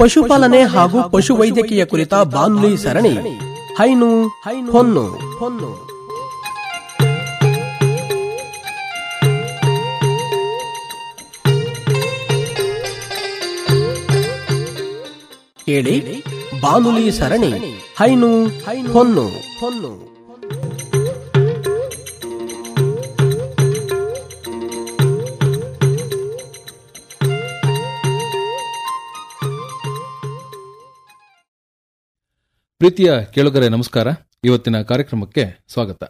ಪಶುಪಾಲನೆ ಹಾಗೂ ಪಶುವೈದ್ಯಕೀಯ ಕುರಿತ ಬಾನುಲಿ ಸರಣಿ ಹೈನು ಹೊನ್ನು. ಕೇಳಿ ಬಾನುಲಿ ಸರಣಿ ಹೈನು ಹೊನ್ನು. ಪ್ರೀತಿಯ ಕೇಳುಗರೆ ನಮಸ್ಕಾರ. ಇವತ್ತಿನ ಕಾರ್ಯಕ್ರಮಕ್ಕೆ ಸ್ವಾಗತ.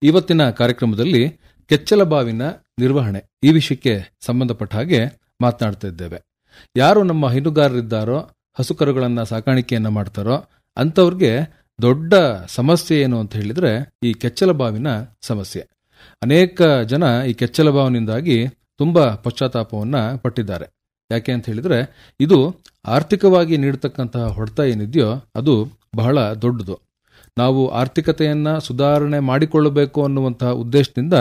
ಇವತ್ತಿನ ಕಾರ್ಯಕ್ರಮದಲ್ಲಿ ಕೆಚ್ಚಲಬಾವಿನ ನಿರ್ವಹಣೆ ಈ ವಿಷಯಕ್ಕೆ ಸಂಬಂಧಪಟ್ಟ ಹಾಗೆ ಮಾತನಾಡ್ತಾ ಇದ್ದೇವೆ. ಯಾರು ನಮ್ಮ ಹೈನುಗಾರರಿದ್ದಾರೋ, ಹಸುಕರುಗಳನ್ನ ಸಾಕಾಣಿಕೆಯನ್ನ ಮಾಡ್ತಾರೋ ಅಂಥವ್ರಿಗೆ ದೊಡ್ಡ ಸಮಸ್ಯೆ ಏನು ಅಂತ ಹೇಳಿದ್ರೆ ಈ ಕೆಚ್ಚಲಬಾವಿನ ಸಮಸ್ಯೆ. ಅನೇಕ ಜನ ಈ ಕೆಚ್ಚಲಬಾವಿನಿಂದಾಗಿ ತುಂಬಾ ಪಶ್ಚಾತ್ತಾಪವನ್ನ ಪಟ್ಟಿದ್ದಾರೆ. ಯಾಕೆ ಅಂತ ಹೇಳಿದ್ರೆ ಇದು ಆರ್ಥಿಕವಾಗಿ ನೀಡತಕ್ಕಂತಹ ಹೊಡೆತ ಏನಿದೆಯೋ ಅದು ಬಹಳ ದೊಡ್ಡದು. ನಾವು ಆರ್ಥಿಕತೆಯನ್ನ ಸುಧಾರಣೆ ಮಾಡಿಕೊಳ್ಳಬೇಕು ಅನ್ನುವಂತಹ ಉದ್ದೇಶದಿಂದ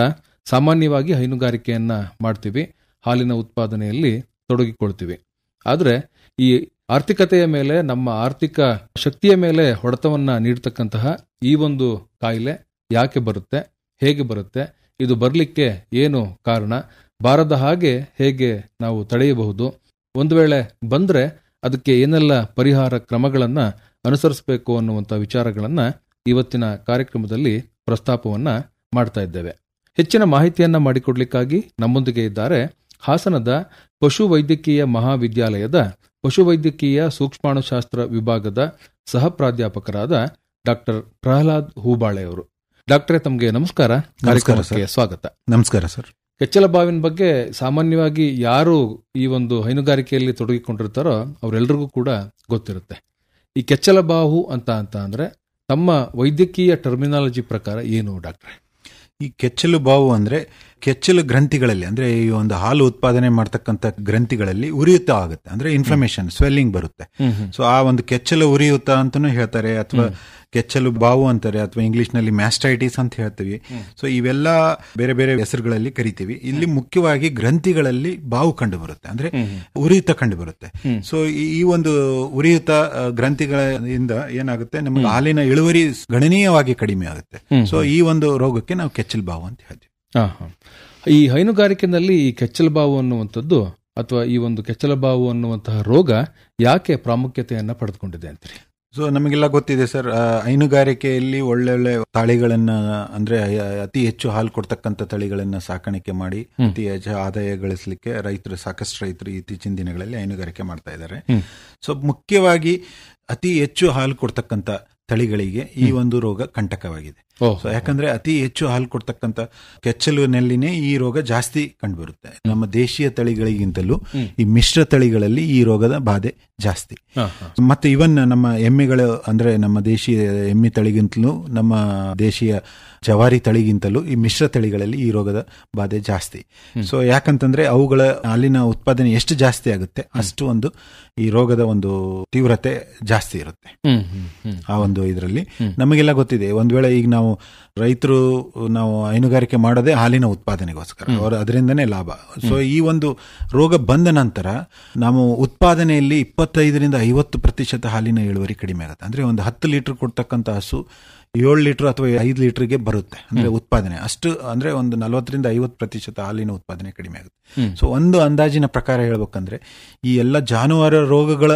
ಸಾಮಾನ್ಯವಾಗಿ ಹೈನುಗಾರಿಕೆಯನ್ನ ಮಾಡ್ತೀವಿ, ಹಾಲಿನ ಉತ್ಪಾದನೆಯಲ್ಲಿ ತೊಡಗಿಕೊಳ್ತೀವಿ. ಆದರೆ ಈ ಆರ್ಥಿಕತೆಯ ಮೇಲೆ, ನಮ್ಮ ಆರ್ಥಿಕ ಶಕ್ತಿಯ ಮೇಲೆ ಹೊಡೆತವನ್ನ ನೀಡತಕ್ಕಂತಹ ಈ ಒಂದು ಕಾಯಿಲೆ ಯಾಕೆ ಬರುತ್ತೆ, ಹೇಗೆ ಬರುತ್ತೆ, ಇದು ಬರಲಿಕ್ಕೆ ಏನು ಕಾರಣ, ಬಾರದ ಹಾಗೆ ಹೇಗೆ ನಾವು ತಡೆಯಬಹುದು, ಒಂದು ವೇಳೆ ಬಂದ್ರೆ ಅದಕ್ಕೆ ಏನೆಲ್ಲ ಪರಿಹಾರ ಕ್ರಮಗಳನ್ನ ಅನುಸರಿಸಬೇಕು ಅನ್ನುವಂಥ ವಿಚಾರಗಳನ್ನ ಇವತ್ತಿನ ಕಾರ್ಯಕ್ರಮದಲ್ಲಿ ಪ್ರಸ್ತಾಪವನ್ನ ಮಾಡ್ತಾ ಇದ್ದೇವೆ. ಹೆಚ್ಚಿನ ಮಾಹಿತಿಯನ್ನ ಮಾಡಿಕೊಡ್ಲಿಕ್ಕಾಗಿ ನಮ್ಮೊಂದಿಗೆ ಇದ್ದಾರೆ ಹಾಸನದ ಪಶುವೈದ್ಯಕೀಯ ಮಹಾವಿದ್ಯಾಲಯದ ಪಶುವೈದ್ಯಕೀಯ ಸೂಕ್ಷ್ಮಾಣುಶಾಸ್ತ್ರ ವಿಭಾಗದ ಸಹ ಪ್ರಾಧ್ಯಾಪಕರಾದ ಡಾಕ್ಟರ್ ಪ್ರಹ್ಲಾದ್ ಹೂಬಾಳೆ ಅವರು. ಡಾಕ್ಟರೇ, ತಮಗೆ ನಮಸ್ಕಾರ, ಕಾರ್ಯಕ್ರಮಕ್ಕೆ ಸ್ವಾಗತ. ನಮಸ್ಕಾರ ಸರ್. ಕೆಚ್ಚಲಬಾವಿನ ಬಗ್ಗೆ ಸಾಮಾನ್ಯವಾಗಿ ಯಾರು ಈ ಒಂದು ಹೈನುಗಾರಿಕೆಯಲ್ಲಿ ತೊಡಗಿಕೊಂಡಿರ್ತಾರೋ ಅವರೆಲ್ಲರಿಗೂ ಕೂಡ ಗೊತ್ತಿರುತ್ತೆ. ಈ ಕೆಚ್ಚಲಬಾವು ಅಂತ ಅಂದ್ರೆ ತಮ್ಮ ವೈದ್ಯಕೀಯ ಟರ್ಮಿನಾಲಜಿ ಪ್ರಕಾರ ಏನು ಡಾಕ್ಟ್ರೆ? ಈ ಕೆಚ್ಚಲು ಬಾವು ಅಂದ್ರೆ ಕೆಚ್ಚಲು ಗ್ರಂಥಿಗಳಲ್ಲಿ, ಅಂದ್ರೆ ಈ ಒಂದು ಹಾಲು ಉತ್ಪಾದನೆ ಮಾಡ್ತಕ್ಕಂಥ ಗ್ರಂಥಿಗಳಲ್ಲಿ ಉರಿಯುತ್ತ ಆಗುತ್ತೆ, ಅಂದ್ರೆ ಇನ್ಫ್ಲಮೇಷನ್, ಸ್ವೆಲ್ಲಿಂಗ್ ಬರುತ್ತೆ. ಸೊ ಆ ಒಂದು ಕೆಚ್ಚಲು ಉರಿಯುತ್ತ ಅಂತಾನು ಹೇಳ್ತಾರೆ, ಅಥವಾ ಕೆಚ್ಚಲು ಬಾವು ಅಂತಾರೆ, ಅಥವಾ ಇಂಗ್ಲಿಷ್ ನಲ್ಲಿ ಮ್ಯಾಸ್ಟೈಟಿಸ್ ಅಂತ ಹೇಳ್ತೀವಿ. ಸೊ ಇವೆಲ್ಲ ಬೇರೆ ಬೇರೆ ಹೆಸರುಗಳಲ್ಲಿ ಕರಿತೀವಿ. ಇಲ್ಲಿ ಮುಖ್ಯವಾಗಿ ಗ್ರಂಥಿಗಳಲ್ಲಿ ಬಾವು ಕಂಡು ಬರುತ್ತೆ, ಅಂದ್ರೆ ಉರಿಯುತ್ತ ಕಂಡು ಬರುತ್ತೆ. ಸೊ ಈ ಒಂದು ಉರಿಯುತ್ತ ಗ್ರಂಥಿಗಳಿಂದ ಏನಾಗುತ್ತೆ, ನಮಗೆ ಹಾಲಿನ ಇಳುವರಿ ಗಣನೀಯವಾಗಿ ಕಡಿಮೆ ಆಗುತ್ತೆ. ಸೊ ಈ ಒಂದು ರೋಗಕ್ಕೆ ನಾವು ಕೆಚ್ಚಲು ಬಾವು ಅಂತ ಹೇಳ್ತೀವಿ. ಈ ಹೈನುಗಾರಿಕೆನಲ್ಲಿ ಈ ಕೆಚ್ಚಲಬಾವು ಅನ್ನುವಂಥದ್ದು ಅಥವಾ ಈ ಒಂದು ಕೆಚ್ಚಲಬಾವು ಅನ್ನುವಂತಹ ರೋಗ ಯಾಕೆ ಪ್ರಾಮುಖ್ಯತೆಯನ್ನ ಪಡೆದುಕೊಂಡಿದೆ ಅಂತೀರಿ? ಸೊ ನಮಗೆಲ್ಲ ಗೊತ್ತಿದೆ ಸರ್, ಹೈನುಗಾರಿಕೆಯಲ್ಲಿ ಒಳ್ಳೊಳ್ಳೆ ತಳಿಗಳನ್ನ, ಅಂದ್ರೆ ಅತಿ ಹೆಚ್ಚು ಹಾಲು ಕೊಡ್ತಕ್ಕಂಥ ತಳಿಗಳನ್ನ ಸಾಕಾಣಿಕೆ ಮಾಡಿ ಅತಿ ಹೆಚ್ಚು ಆದಾಯ ಗಳಿಸಲಿಕ್ಕೆ ಸಾಕಷ್ಟು ರೈತರು ಇತ್ತೀಚಿನ ದಿನಗಳಲ್ಲಿ ಹೈನುಗಾರಿಕೆ ಮಾಡ್ತಾ ಇದ್ದಾರೆ. ಸೊ ಮುಖ್ಯವಾಗಿ ಅತಿ ಹೆಚ್ಚು ಹಾಲು ಕೊಡ್ತಕ್ಕಂಥ ತಳಿಗಳಿಗೆ ಈ ಒಂದು ರೋಗ ಕಂಟಕವಾಗಿದೆ. ಸೊ ಯಾಕಂದ್ರೆ ಅತಿ ಹೆಚ್ಚು ಹಾಲು ಕೊಡ್ತಕ್ಕಂಥ ಕೆಚ್ಚಲಿನಲ್ಲಿನೇ ಈ ರೋಗ ಜಾಸ್ತಿ ಕಂಡುಬರುತ್ತೆ. ನಮ್ಮ ದೇಶೀಯ ತಳಿಗಳಿಗಿಂತಲೂ ಈ ಮಿಶ್ರ ತಳಿಗಳಲ್ಲಿ ಈ ರೋಗದ ಬಾಧೆ ಜಾಸ್ತಿ. ಮತ್ತೆ ಇವನ್ ನಮ್ಮ ಎಮ್ಮೆಗಳು, ಅಂದ್ರೆ ನಮ್ಮ ದೇಶೀಯ ಎಮ್ಮೆ ತಳಿಗಿಂತಲೂ ನಮ್ಮ ದೇಶೀಯ ಜವಾರಿ ತಳಿಗಿಂತಲೂ ಈ ಮಿಶ್ರ ತಳಿಗಳಲ್ಲಿ ಈ ರೋಗದ ಬಾಧೆ ಜಾಸ್ತಿ. ಸೊ ಯಾಕಂತಂದ್ರೆ ಅವುಗಳ ಹಾಲಿನ ಉತ್ಪಾದನೆ ಎಷ್ಟು ಜಾಸ್ತಿ ಆಗುತ್ತೆ ಅಷ್ಟು ಒಂದು ಈ ರೋಗದ ಒಂದು ತೀವ್ರತೆ ಜಾಸ್ತಿ ಇರುತ್ತೆ. ಆ ಒಂದು ಇದರಲ್ಲಿ ನಮಗೆಲ್ಲ ಗೊತ್ತಿದೆ, ಒಂದ್ ವೇಳೆ ಈಗ ನಾವು ರೈತರು ನಾವು ಹೈನುಗಾರಿಕೆ ಮಾಡೋದೇ ಹಾಲಿನ ಉತ್ಪಾದನೆಗೋಸ್ಕರ, ಅವರು ಅದರಿಂದನೇ ಲಾಭ. ಸೊ ಈ ಒಂದು ರೋಗ ಬಂದ ನಂತರ ನಾವು ಉತ್ಪಾದನೆಯಲ್ಲಿ 25-50% ಹಾಲಿನ ಇಳುವರಿ ಕಡಿಮೆ ಆಗುತ್ತೆ. ಅಂದ್ರೆ ಒಂದು 10 ಲೀಟರ್ ಕೊಡ್ತಕ್ಕಂಥ ಹಸು 7 ಲೀಟರ್ ಅಥವಾ 5 ಲೀಟರ್ಗೆ ಬರುತ್ತೆ, ಅಂದ್ರೆ ಉತ್ಪಾದನೆ ಅಷ್ಟು, ಅಂದ್ರೆ ಒಂದು 40-50% ಹಾಲಿನ ಉತ್ಪಾದನೆ ಕಡಿಮೆ ಆಗುತ್ತೆ. ಸೊ ಒಂದು ಅಂದಾಜಿನ ಪ್ರಕಾರ ಹೇಳ್ಬೇಕಂದ್ರೆ ಈ ಎಲ್ಲ ಜಾನುವಾರು ರೋಗಗಳ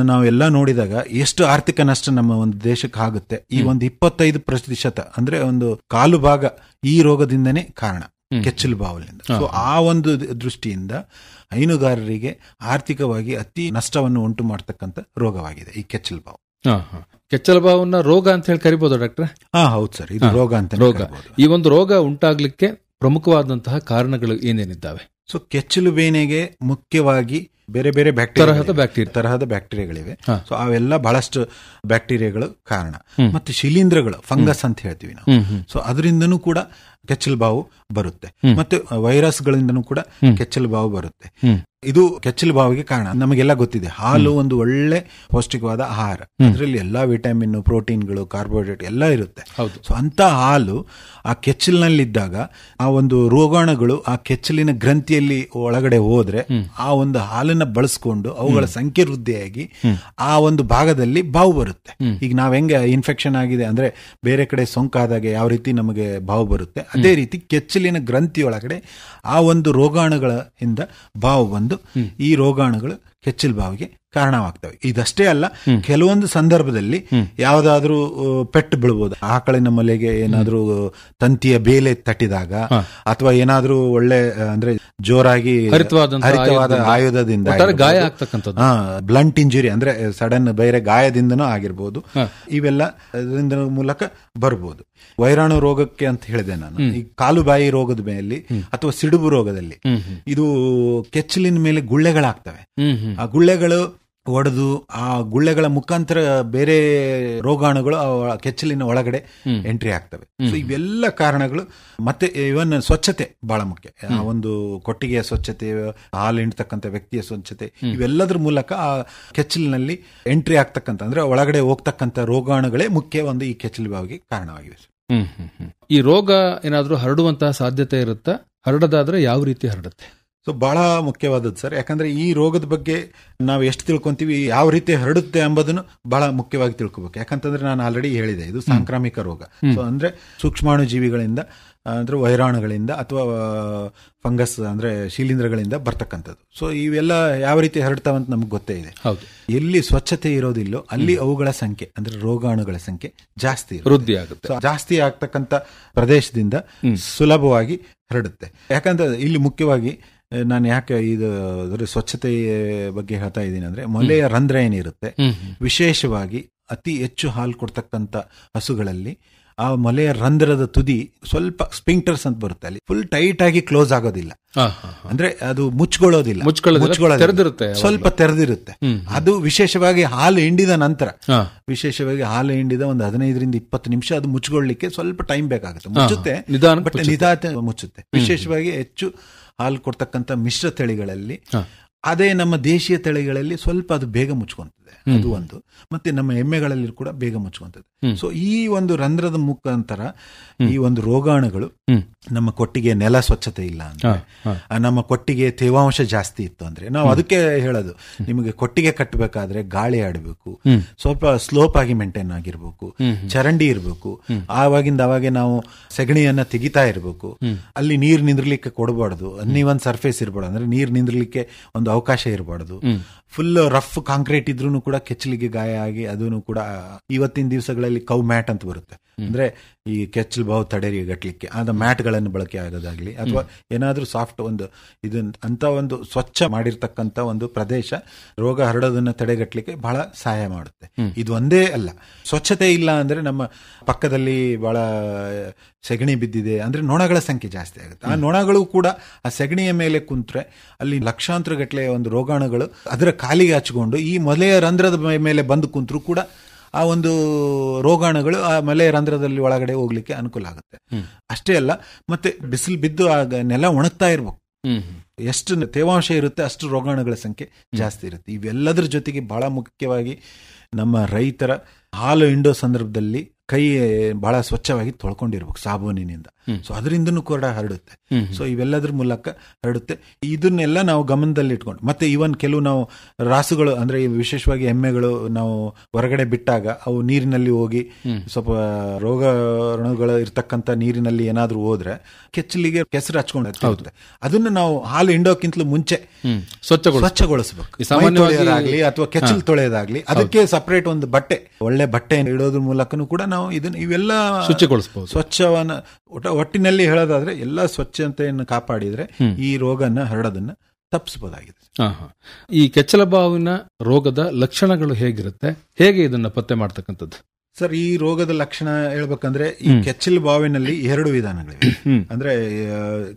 ನಾವೆಲ್ಲ ನೋಡಿದಾಗ ಎಷ್ಟು ಆರ್ಥಿಕ ನಷ್ಟ ನಮ್ಮ ಒಂದು ದೇಶಕ್ಕೆ ಆಗುತ್ತೆ, ಈ ಒಂದು 25% ಅಂದ್ರೆ ಒಂದು ಕಾಲು ಭಾಗ ಈ ರೋಗದಿಂದನೇ ಕಾರಣ, ಕೆಚ್ಚಲು ಬಾವಲಿಂದ. ಸೊ ಆ ಒಂದು ದೃಷ್ಟಿಯಿಂದ ಹೈನುಗಾರರಿಗೆ ಆರ್ಥಿಕವಾಗಿ ಅತಿ ನಷ್ಟವನ್ನು ಉಂಟು ಮಾಡತಕ್ಕಂಥ ರೋಗವಾಗಿದೆ ಈ ಕೆಚ್ಚಲು ಬಾವು. ಕೆಚ್ಚಲಬಾವನ್ನ ರೋಗ ಅಂತ ಹೇಳಿ ಕರಿಬಹುದು ಡಾಕ್ಟ್ರೆ? ಹೌದು ಸರ್, ಇದು ರೋಗ ಅಂತ. ಈ ಒಂದು ರೋಗ ಉಂಟಾಗ್ಲಿಕ್ಕೆ ಪ್ರಮುಖವಾದಂತಹ ಕಾರಣಗಳು ಏನೇನಿದ್ದಾವೆ? ಸೊ ಕೆಚ್ಚಲು ಬೇನೆಗೆ ಮುಖ್ಯವಾಗಿ ಬೇರೆ ಬೇರೆ ತರಹದ ಬ್ಯಾಕ್ಟೀರಿಯಾಗಳಿವೆ. ಸೊ ಅವೆಲ್ಲ ಬಹಳಷ್ಟು ಬ್ಯಾಕ್ಟೀರಿಯಾಗಳು ಕಾರಣ. ಮತ್ತೆ ಶಿಲೀಂಧ್ರಗಳು, ಫಂಗಸ್ ಅಂತ ಹೇಳ್ತೀವಿ ನಾವು. ಸೊ ಅದರಿಂದನೂ ಕೂಡ ಕೆಚ್ಚಲು ಬಾವು ಬರುತ್ತೆ. ಮತ್ತೆ ವೈರಸ್ಗಳಿಂದನೂ ಕೂಡ ಕೆಚ್ಚಲು ಬಾವು ಬರುತ್ತೆ. ಇದು ಕೆಚ್ಚಲು ಬಾವಿಗೆ ಕಾರಣ. ನಮಗೆಲ್ಲ ಗೊತ್ತಿದೆ, ಹಾಲು ಒಂದು ಒಳ್ಳೆ ಪೌಷ್ಟಿಕವಾದ ಆಹಾರ. ಅದರಲ್ಲಿ ಎಲ್ಲಾ ವಿಟಮಿನ್, ಪ್ರೋಟೀನ್ಗಳು, ಕಾರ್ಬೋಹೈಡ್ರೇಟ್ ಎಲ್ಲ ಇರುತ್ತೆ. ಸೊ ಅಂತ ಹಾಲು ಆ ಕೆಚ್ಚಲಿನಲ್ಲಿದ್ದಾಗ ಆ ಒಂದು ರೋಗಾಣುಗಳು ಆ ಕೆಚ್ಚಲಿನ ಗ್ರಂಥಿಯಲ್ಲಿ ಒಳಗಡೆ ಹೋದ್ರೆ ಆ ಒಂದು ಹಾಲನ್ನ ಬಳಸ್ಕೊಂಡು ಅವುಗಳ ಸಂಖ್ಯೆ ವೃದ್ಧಿಯಾಗಿ ಆ ಒಂದು ಭಾಗದಲ್ಲಿ ಬಾವು ಬರುತ್ತೆ. ಈಗ ನಾವ್ ಹೆಂಗೆ ಇನ್ಫೆಕ್ಷನ್ ಆಗಿದೆ ಅಂದ್ರೆ ಬೇರೆ ಕಡೆ ಸೋಂಕಾದಾಗ ಯಾವ ರೀತಿ ನಮಗೆ ಬಾವು ಬರುತ್ತೆ, ಅದೇ ರೀತಿ ಕೆಚ್ಚಲಿನ ಗ್ರಂಥಿ ಒಳಗಡೆ ಆ ಒಂದು ರೋಗಾಣುಗಳಿಂದ ಬಾವು ಬಂದು ಈ ರೋಗಾಣುಗಳು ಕೆಚ್ಚಲು ಬಾವಿಗೆ ಕಾರಣವಾಗ್ತವೆ. ಇದಷ್ಟೇ ಅಲ್ಲ, ಕೆಲವೊಂದು ಸಂದರ್ಭದಲ್ಲಿ ಯಾವ್ದಾದ್ರೂ ಪೆಟ್ಟು ಬೀಳ್ಬೋದು. ಆಕಳಿನ ಮೊಲೆಗೆ ಏನಾದ್ರೂ ತಂತಿಯ ಬೇಲೆ ತಟ್ಟಿದಾಗ ಅಥವಾ ಏನಾದ್ರೂ ಒಳ್ಳೆ ಅಂದ್ರೆ ಜೋರಾಗಿ ಹರಿತವಾದ ಆಯುಧದಿಂದ ಗಾಯ ಆಗ್ತಕ್ಕಂಥದ್ದು, ಬ್ಲಂಟ್ ಇಂಜುರಿ ಅಂದ್ರೆ ಸಡನ್ ಬೇರೆ ಗಾಯದಿಂದನೂ ಆಗಿರ್ಬೋದು. ಇವೆಲ್ಲ ಇದರಿಂದ ಮೂಲಕ ಬರ್ಬೋದು. ವೈರಾಣು ರೋಗಕ್ಕೆ ಅಂತ ಹೇಳಿದೆ ನಾನು. ಈ ಕಾಲುಬಾಯಿ ರೋಗದ ಮೇಲೆ ಅಥವಾ ಸಿಡುಬು ರೋಗದಲ್ಲಿ ಇದು ಕೆಚ್ಚಲಿನ ಮೇಲೆ ಗುಳ್ಳೆಗಳಾಗ್ತವೆ. ಆ ಗುಳ್ಳೆಗಳು ಒಡೆದು ಆ ಗುಳ್ಳೆಗಳ ಮುಖಾಂತರ ಬೇರೆ ರೋಗಾಣುಗಳು ಕೆಚ್ಚಲಿನ ಒಳಗಡೆ ಎಂಟ್ರಿ ಆಗ್ತವೆ. ಸೊ ಇವೆಲ್ಲ ಕಾರಣಗಳು. ಮತ್ತೆ ಇವನ್ ಸ್ವಚ್ಛತೆ ಬಹಳ ಮುಖ್ಯ. ಆ ಒಂದು ಕೊಟ್ಟಿಗೆಯ ಸ್ವಚ್ಛತೆ, ಹಾಲು ಹಿಂಡ್ತಕ್ಕಂಥ ವ್ಯಕ್ತಿಯ ಸ್ವಚ್ಛತೆ, ಇವೆಲ್ಲದ್ರ ಮೂಲಕ ಆ ಕೆಚ್ಚಲಿನಲ್ಲಿ ಎಂಟ್ರಿ ಆಗ್ತಕ್ಕಂಥ ಅಂದ್ರೆ ಒಳಗಡೆ ಹೋಗ್ತಕ್ಕಂಥ ರೋಗಾಣುಗಳೇ ಮುಖ್ಯ ಒಂದು ಈ ಕೆಚ್ಚಲು ಬಾವಿಗೆ ಕಾರಣವಾಗಿವೆ. ಈ ರೋಗ ಏನಾದ್ರೂ ಹರಡುವಂತಹ ಸಾಧ್ಯತೆ ಇರುತ್ತಾ? ಹರಡದಾದ್ರೆ ಯಾವ ರೀತಿ ಹರಡುತ್ತೆ? ಸೊ ಬಹಳ ಮುಖ್ಯವಾದದ್ದು ಸರ್. ಯಾಕಂದ್ರೆ ಈ ರೋಗದ ಬಗ್ಗೆ ನಾವು ಎಷ್ಟು ತಿಳ್ಕೊಂತೀವಿ, ಯಾವ ರೀತಿ ಹರಡುತ್ತೆ ಎಂಬುದನ್ನು ಬಹಳ ಮುಖ್ಯವಾಗಿ ತಿಳ್ಕೊಬೇಕು. ಯಾಕಂತಂದ್ರೆ ನಾನು ಆಲ್ರೆಡಿ ಹೇಳಿದೆ, ಇದು ಸಾಂಕ್ರಾಮಿಕ ರೋಗ. ಸೊ ಅಂದ್ರೆ ಸೂಕ್ಷ್ಮಾಣು ಜೀವಿಗಳಿಂದ ಅಂದ್ರೆ ವೈರಾಣುಗಳಿಂದ ಅಥವಾ ಫಂಗಸ್ ಅಂದ್ರೆ ಶಿಲೀಂಧ್ರಗಳಿಂದ ಬರ್ತಕ್ಕಂಥದ್ದು. ಸೊ ಇವೆಲ್ಲ ಯಾವ ರೀತಿ ಹರಡ್ತಾವಂತ ನಮ್ಗೆ ಗೊತ್ತೇ ಇದೆ. ಎಲ್ಲಿ ಸ್ವಚ್ಛತೆ ಇರೋದಿಲ್ಲೋ ಅಲ್ಲಿ ಅವುಗಳ ಸಂಖ್ಯೆ ಅಂದ್ರೆ ರೋಗಾಣುಗಳ ಸಂಖ್ಯೆ ಜಾಸ್ತಿ ವೃದ್ಧಿ ಆಗುತ್ತೆ. ಜಾಸ್ತಿ ಆಗ್ತಕ್ಕಂಥ ಪ್ರದೇಶದಿಂದ ಸುಲಭವಾಗಿ ಹರಡುತ್ತೆ. ಯಾಕಂದ್ರೆ ಇಲ್ಲಿ ಮುಖ್ಯವಾಗಿ ನಾನು ಯಾಕೆ ಇದು ಸ್ವಚ್ಛತೆ ಬಗ್ಗೆ ಹೇಳ್ತಾ ಇದ್ದೀನಿ ಅಂದ್ರೆ, ಮೊಲೆಯ ರಂಧ್ರ ಏನಿರುತ್ತೆ, ವಿಶೇಷವಾಗಿ ಅತಿ ಹೆಚ್ಚು ಹಾಲು ಕೊಡ್ತಕ್ಕಂಥ ಹಸುಗಳಲ್ಲಿ ಆ ಮೊಲೆಯ ರಂಧ್ರದ ತುದಿ ಸ್ವಲ್ಪ ಸ್ಪಿಂಕ್ಟರ್ಸ್ ಅಂತ ಬರುತ್ತೆ, ಅಲ್ಲಿ ಫುಲ್ ಟೈಟ್ ಆಗಿ ಕ್ಲೋಸ್ ಆಗೋದಿಲ್ಲ. ಅಂದ್ರೆ ಅದು ಮುಚ್ಕೊಳ್ಳೋದಿಲ್ಲ, ಸ್ವಲ್ಪ ತೆರೆದಿರುತ್ತೆ. ಅದು ವಿಶೇಷವಾಗಿ ಹಾಲು ಹಿಂಡಿದ ನಂತರ, ವಿಶೇಷವಾಗಿ ಹಾಲು ಹಿಂಡಿದ ಒಂದು 15-20 ನಿಮಿಷ ಅದು ಮುಚ್ಕೊಳ್ಳಿಕ್ಕೆ ಸ್ವಲ್ಪ ಟೈಮ್ ಬೇಕಾಗುತ್ತೆ. ಮುಚ್ಚುತ್ತೆ, ಬಟ್ ನಿಧಾನ ಮುಚ್ಚುತ್ತೆ. ವಿಶೇಷವಾಗಿ ಹೆಚ್ಚು ಹಾಲು ಕೊಡ್ತಕ್ಕಂಥ ಮಿಶ್ರ ತಳಿಗಳಲ್ಲಿ. ಅದೇ ನಮ್ಮ ದೇಶೀಯ ತಳಿಗಳಲ್ಲಿ ಸ್ವಲ್ಪ ಅದು ಬೇಗ ಮುಚ್ಕೊಂತದೆ, ಅದು ಒಂದು. ಮತ್ತೆ ನಮ್ಮ ಎಮ್ಮೆಗಳಲ್ಲಿ ಕೂಡ ಬೇಗ ಮುಚ್ಕೊಂತದೆ. ಸೊ ಈ ಒಂದು ರಂಧ್ರದ ಮುಖಾಂತರ ಈ ಒಂದು ರೋಗಾಣುಗಳು ನಮ್ಮ ಕೊಟ್ಟಿಗೆ ನೆಲ ಸ್ವಚ್ಛತೆ ಇಲ್ಲ ಅಂದ್ರೆ, ನಮ್ಮ ಕೊಟ್ಟಿಗೆ ತೇವಾಂಶ ಜಾಸ್ತಿ ಇತ್ತು ಅಂದ್ರೆ, ನಾವು ಅದಕ್ಕೆ ಹೇಳೋದು, ನಿಮಗೆ ಕೊಟ್ಟಿಗೆ ಕಟ್ಟಬೇಕಾದ್ರೆ ಗಾಳಿ ಆಡಬೇಕು, ಸ್ವಲ್ಪ ಸ್ಲೋಪ್ ಆಗಿ ಮೇಂಟೈನ್ ಆಗಿರ್ಬೇಕು, ಚರಂಡಿ ಇರಬೇಕು, ಆವಾಗಿಂದ ಅವಾಗೆ ನಾವು ಸೆಗಣಿಯನ್ನ ತೆಗಿತಾ ಇರಬೇಕು. ಅಲ್ಲಿ ನೀರು ನಿಂದ್ರಲಿಕ್ಕೆ ಕೊಡಬಾರ್ದು, ಅನ್ನೀವನ್ ಸರ್ಫೇಸ್ ಇರಬಾರ್ದು, ಅಂದ್ರೆ ನೀರು ನಿಂದ್ರಲಿಕ್ಕೆ ಒಂದು ಅವಕಾಶ ಇರಬಾರ್ದು. ಫುಲ್ ರಫ್ ಕಾಂಕ್ರೀಟ್ ಇದ್ರೂ ಕೂಡ ಕೆಚ್ಚಲಿಗೆ ಗಾಯ ಆಗಿ ಅದನ್ನು ಕೂಡ ಇವತ್ತಿನ ದಿವಸಗಳಲ್ಲಿ ಕೌ ಮ್ಯಾಟ್ ಅಂತ ಬರುತ್ತೆ, ಅಂದ್ರೆ ಈ ಕೆಚ್ಚಲು ಬಾವು ತಡೆಗಟ್ಟಲಿಕ್ಕೆ ಆದ ಮ್ಯಾಟ್ ಗಳನ್ನು ಬಳಕೆ ಆಗೋದಾಗ್ಲಿ ಅಥವಾ ಏನಾದ್ರೂ ಸಾಫ್ಟ್ ಒಂದು ಅಂತ ಒಂದು ಸ್ವಚ್ಛ ಮಾಡಿರ್ತಕ್ಕಂಥ ಒಂದು ಪ್ರದೇಶ ರೋಗ ಹರಡೋದನ್ನ ತಡೆಗಟ್ಟಲಿಕ್ಕೆ ಬಹಳ ಸಹಾಯ ಮಾಡುತ್ತೆ. ಇದು ಒಂದೇ ಅಲ್ಲ, ಸ್ವಚ್ಛತೆ ಇಲ್ಲ ಅಂದ್ರೆ ನಮ್ಮ ಪಕ್ಕದಲ್ಲಿ ಬಹಳ ಸೆಗಣಿ ಬಿದ್ದಿದೆ ಅಂದ್ರೆ ನೊಣಗಳ ಸಂಖ್ಯೆ ಜಾಸ್ತಿ ಆಗುತ್ತೆ. ಆ ನೊಣಗಳು ಕೂಡ ಆ ಸೆಗಣಿಯ ಮೇಲೆ ಕುಂತ್ರೆ ಅಲ್ಲಿ ಲಕ್ಷಾಂತರ ಗಟ್ಟಲೆ ಒಂದು ರೋಗಾಣುಗಳು ಅದರ ಕಾಲಿಗೆ ಹಚ್ಕೊಂಡು ಈ ಮೊಲೆಯ ರಂಧ್ರದ ಮೇಲೆ ಬಂದು ಕುಂತ್ರು ಕೂಡ ಆ ಒಂದು ರೋಗಾಣುಗಳು ಆ ಮೊಲೆಯ ರಂಧ್ರದಲ್ಲಿ ಒಳಗಡೆ ಹೋಗ್ಲಿಕ್ಕೆ ಅನುಕೂಲ ಆಗುತ್ತೆ. ಅಷ್ಟೇ ಅಲ್ಲ, ಮತ್ತೆ ಬಿಸಿಲು ಬಿದ್ದು ಆಗ ನೆಲ ಒಣಗ್ತಾ ಇರ್ಬೇಕು. ಎಷ್ಟು ತೇವಾಂಶ ಇರುತ್ತೆ ಅಷ್ಟು ರೋಗಾಣುಗಳ ಸಂಖ್ಯೆ ಜಾಸ್ತಿ ಇರುತ್ತೆ. ಇವೆಲ್ಲದರ ಜೊತೆಗೆ ಬಹಳ ಮುಖ್ಯವಾಗಿ ನಮ್ಮ ರೈತರ ಹಾಲು ಹಿಂಡೋ ಸಂದರ್ಭದಲ್ಲಿ ಕೈ ಬಹಳ ಸ್ವಚ್ಛವಾಗಿ ತೊಳ್ಕೊಂಡಿರ್ಬೇಕು ಸಾಬೂನಿನಿಂದ. ಸೊ ಅದರಿಂದನೂ ಕೂಡ ಹರಡುತ್ತೆ. ಸೊ ಇವೆಲ್ಲದ್ರ ಮೂಲಕ ಹರಡುತ್ತೆ. ಇದನ್ನೆಲ್ಲ ನಾವು ಗಮನದಲ್ಲಿ ಇಟ್ಕೊಂಡು, ಮತ್ತೆ ಇವನ್ ಕೆಲವು ನಾವು ರಾಸುಗಳು ಅಂದ್ರೆ ವಿಶೇಷವಾಗಿ ಎಮ್ಮೆಗಳು ನಾವು ಹೊರಗಡೆ ಬಿಟ್ಟಾಗ ಅವು ನೀರಿನಲ್ಲಿ ಹೋಗಿ ಸ್ವಲ್ಪ ರೋಗಾಣುಗಳು ಇರ್ತಕ್ಕಂಥ ನೀರಿನಲ್ಲಿ ಏನಾದ್ರೂ ಹೋದ್ರೆ ಕೆಚ್ಚಲಿಗೆ ಕೆಸರು ಹಚ್ಕೊಂಡು ಅದನ್ನ ನಾವು ಹಾಲು ಹಿಂಡೋಕ್ಕಿಂತಲೂ ಮುಂಚೆ ಸ್ವಚ್ಛಗೊಳಿಸಬೇಕು. ತೊಳೆಯೋದಾಗ್ಲಿ ಅಥವಾ ಕೆಚ್ಚಲು ತೊಳೆಯೋದಾಗ್ಲಿ ಅದಕ್ಕೆ ಸಪರೇಟ್ ಒಂದು ಬಟ್ಟೆ, ಒಳ್ಳೆ ಬಟ್ಟೆ ಇಡೋದ್ರ ಮೂಲಕನೂ ಕೂಡ ನಾವು ಇದನ್ನ ಇವೆಲ್ಲ ಶುಚಿಗೊಳಿಸಬಹುದು. ಸ್ವಚ್ಛವನ್ನ ಒಟ್ಟಿನಲ್ಲಿ ಹೇಳೋದಾದ್ರೆ ಎಲ್ಲ ಸ್ವಚ್ಛತೆಯನ್ನು ಕಾಪಾಡಿದ್ರೆ ಈ ರೋಗನ ಹರಡೋದನ್ನ ತಪ್ಪಿಸಬಹುದಾಗಿದೆ. ಈ ಕೆಚ್ಚಲುಬಾವಿನ ರೋಗದ ಲಕ್ಷಣಗಳು ಹೇಗಿರುತ್ತೆ, ಹೇಗೆ ಇದನ್ನ ಪತ್ತೆ ಮಾಡ್ತಕ್ಕಂಥದ್ದು? ಸರ್, ಈ ರೋಗದ ಲಕ್ಷಣ ಹೇಳ್ಬೇಕಂದ್ರೆ ಈ ಕೆಚ್ಚಲು ಬಾವಿನಲ್ಲಿ 2 ವಿಧಾನಗಳಿವೆ. ಅಂದ್ರೆ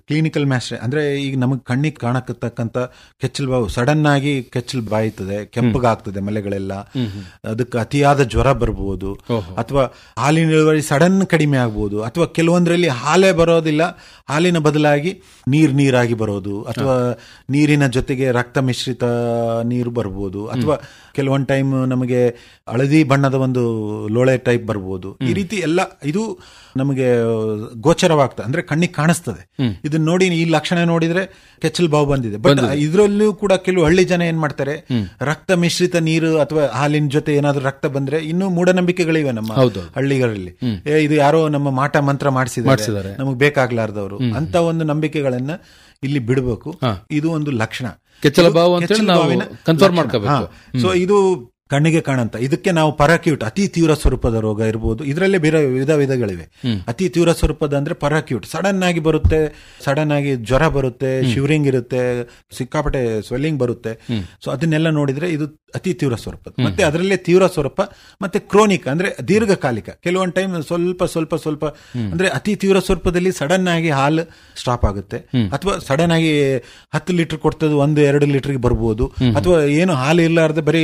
ಕ್ಲಿನಿಕಲ್ ಮ್ಯಾಸ್ಟರ್ ಅಂದ್ರೆ ಈಗ ನಮಗ್ ಕಣ್ಣಿಗೆ ಕಾಣಕತಕ್ಕಂತ ಕೆಚ್ಚಲು ಬಾವು ಸಡನ್ ಆಗಿ ಕೆಚ್ಚಲು ಬಾಯ್ತದೆ, ಕೆಂಪಗಾಗ್ತದೆ ಮಲೆಗಳೆಲ್ಲ, ಅದಕ್ಕೆ ಅತಿಯಾದ ಜ್ವರ ಬರ್ಬೋದು, ಅಥವಾ ಹಾಲಿನ ಇಳುವರಿ ಸಡನ್ ಕಡಿಮೆ ಆಗ್ಬೋದು, ಅಥವಾ ಕೆಲವೊಂದರಲ್ಲಿ ಹಾಲೇ ಬರೋದಿಲ್ಲ, ಹಾಲಿನ ಬದಲಾಗಿ ನೀರಾಗಿ ಬರೋದು, ಅಥವಾ ನೀರಿನ ಜೊತೆಗೆ ರಕ್ತ ಮಿಶ್ರಿತ ನೀರು ಬರ್ಬೋದು, ಅಥವಾ ಕೆಲವೊಂದು ಟೈಮ್ ನಮಗೆ ಹಳದಿ ಬಣ್ಣದ ಒಂದು ಲೋಳೆ ಟೈಪ್ ಬರ್ಬೋದು. ಈ ರೀತಿ ಎಲ್ಲ ಇದು ನಮಗೆ ಗೋಚರವಾಗ್ತದೆ, ಅಂದ್ರೆ ಕಣ್ಣಿಗೆ ಕಾಣಿಸ್ತದೆ. ಇದನ್ನ ನೋಡಿ, ಈ ಲಕ್ಷಣ ನೋಡಿದ್ರೆ ಕೆಚ್ಚಲು ಬಾವು ಬಂದಿದೆ. ಬಟ್ ಇದರಲ್ಲೂ ಕೂಡ ಕೆಲವು ಹಳ್ಳಿ ಜನ ಏನ್ ಮಾಡ್ತಾರೆ, ರಕ್ತ ಮಿಶ್ರಿತ ನೀರು ಅಥವಾ ಹಾಲಿನ ಜೊತೆ ಏನಾದ್ರೂ ರಕ್ತ ಬಂದ್ರೆ, ಇನ್ನೂ ಮೂಢನಂಬಿಕೆಗಳಿವೆ ನಮ್ಮ ಹಳ್ಳಿಗಳಲ್ಲಿ. ಇದು ಯಾರೋ ನಮ್ಮ ಮಾಟ ಮಂತ್ರ ಮಾಡಿಸಿದ್ದಾರೆ, ನಮಗ್ ಬೇಕಾಗ್ಲಾರ್ದವ್ರು ಅಂತ ಒಂದು ನಂಬಿಕೆಗಳನ್ನ ಇಲ್ಲಿ ಬಿಡಬೇಕು. ಇದು ಒಂದು ಲಕ್ಷಣ, ಕೆಚ್ಚಲು ಬಾವು ಅಂತ ಕನ್ಫರ್ಮ್ ಮಾಡ್ಕೋಬೇಕು. ಸೊ ಇದು ಕಣ್ಣಿಗೆ ಕಾಣಂತ, ಇದಕ್ಕೆ ನಾವು ಪರಾಕ್ಯೂಟ್, ಅತಿ ತೀವ್ರ ಸ್ವರೂಪದ ರೋಗ ಇರಬಹುದು. ಇದರಲ್ಲೇ ಬೇರೆ ವಿಧಗಳಿವೆ. ಅತಿ ತೀವ್ರ ಸ್ವರೂಪದ ಅಂದ್ರೆ ಪರಾಕ್ಯೂಟ್, ಸಡನ್ ಆಗಿ ಬರುತ್ತೆ, ಸಡನ್ ಆಗಿ ಜ್ವರ ಬರುತ್ತೆ, ಶಿವರಿಂಗ್ ಇರುತ್ತೆ, ಸಿಕ್ಕಾಪಟ್ಟೆ ಸ್ವೆಲ್ಲಿಂಗ್ ಬರುತ್ತೆ. ಸೊ ಅದನ್ನೆಲ್ಲ ನೋಡಿದ್ರೆ ಇದು ಅತಿ ತೀವ್ರ ಸ್ವರೂಪದ. ಮತ್ತೆ ಅದರಲ್ಲೇ ತೀವ್ರ ಸ್ವರೂಪ, ಮತ್ತೆ ಕ್ರೋನಿಕ್ ಅಂದ್ರೆ ದೀರ್ಘಕಾಲಿಕ. ಕೆಲವೊಂದು ಟೈಮ್ ಸ್ವಲ್ಪ ಅಂದ್ರೆ ಅತಿ ತೀವ್ರ ಸ್ವರೂಪದಲ್ಲಿ ಸಡನ್ ಆಗಿ ಹಾಲು ಸ್ಟಾಪ್ ಆಗುತ್ತೆ, ಅಥವಾ ಸಡನ್ ಆಗಿ 10 ಲೀಟರ್ ಕೊಡ್ತದ್ದು 1-2 ಲೀಟರ್ಗೆ ಬರ್ಬೋದು, ಅಥವಾ ಏನು ಹಾಲು ಇರ್ಲಾರ್ದೆ ಬರೀ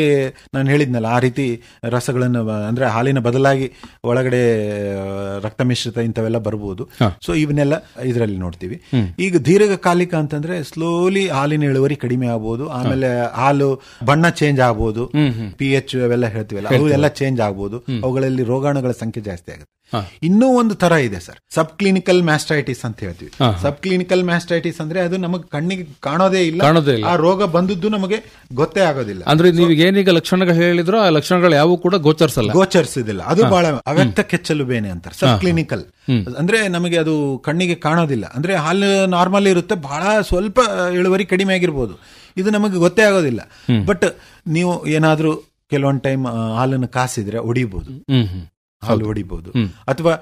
ನಾನು ಹೇಳಿದ್ನಲ್ಲ ಆ ರೀತಿ ರಸಗಳನ್ನು, ಅಂದ್ರೆ ಹಾಲಿನ ಬದಲಾಗಿ ಒಳಗಡೆ ರಕ್ತ ಮಿಶ್ರಿತ ಇಂಥವೆಲ್ಲ ಬರ್ಬೋದು. ಸೊ ಇವನ್ನೆಲ್ಲ ಇದರಲ್ಲಿ ನೋಡ್ತೀವಿ. ಈಗ ದೀರ್ಘಕಾಲಿಕ ಅಂತಂದ್ರೆ ಸ್ಲೋಲಿ ಹಾಲಿನ ಇಳುವರಿ ಕಡಿಮೆ ಆಗ್ಬೋದು, ಆಮೇಲೆ ಹಾಲು ಬಣ್ಣ ಚೇಂಜ್ ಆಗ್ಬೋದು, pH ಅವೆಲ್ಲ ಹೇಳ್ತೀವಲ್ಲ ಅವೆಲ್ಲ ಚೇಂಜ್ ಆಗ್ಬೋದು, ಅವುಗಳಲ್ಲಿ ರೋಗಾಣುಗಳ ಸಂಖ್ಯೆ ಜಾಸ್ತಿ ಆಗುತ್ತೆ. ಇನ್ನೂ ಒಂದು ತರ ಇದೆ ಸರ್, ಸಬ್ ಕ್ಲಿನಿಕಲ್ ಮ್ಯಾಸ್ಟೈಟಿಸ್ ಅಂತ ಹೇಳ್ತೀವಿ. ಸಬ್ ಕ್ಲಿನಿಕಲ್ ಮ್ಯಾಸ್ಟೈಟಿಸ್ ಅಂದ್ರೆ ಅದು ನಮಗೆ ಕಣ್ಣಿಗೆ ಕಾಣೋದೇ ಇಲ್ಲ, ಆ ರೋಗ ಬಂದದ್ದು ನಮಗೆ ಗೊತ್ತೇ ಆಗೋದಿಲ್ಲ. ಅಂದ್ರೆ ನೀವು ಏನೀಗ ಲಕ್ಷಣಗಳು ಹೇಳಿದ್ರು ಆ ಲಕ್ಷಣಗಳು ಯಾವ ಕೂಡ ಗೋಚರಿಸಿದಿಲ್ಲ. ಅದು ಬಹಳ ಅವ್ಯಕ್ತ ಕೆಚ್ಚಲು ಬೇನೆ ಅಂತಾರೆ ಸಬ್ ಕ್ಲಿನಿಕಲ್. ಅಂದ್ರೆ ನಮಗೆ ಅದು ಕಣ್ಣಿಗೆ ಕಾಣೋದಿಲ್ಲ, ಅಂದ್ರೆ ಹಾಲು ನಾರ್ಮಲ್ ಇರುತ್ತೆ, ಬಹಳ ಸ್ವಲ್ಪ ಇಳುವರಿ ಕಡಿಮೆ ಆಗಿರ್ಬೋದು, ಇದು ನಮಗೆ ಗೊತ್ತೇ ಆಗೋದಿಲ್ಲ. ಬಟ್ ನೀವು ಏನಾದ್ರೂ ಕೆಲವೊಂದು ಟೈಮ್ ಹಾಲನ್ನು ಕಾಸಿದ್ರೆ ಹೊಡಿಬಹುದು, ಹಾಲು ಹೊಡಿಬಹುದು, ಅಥವಾ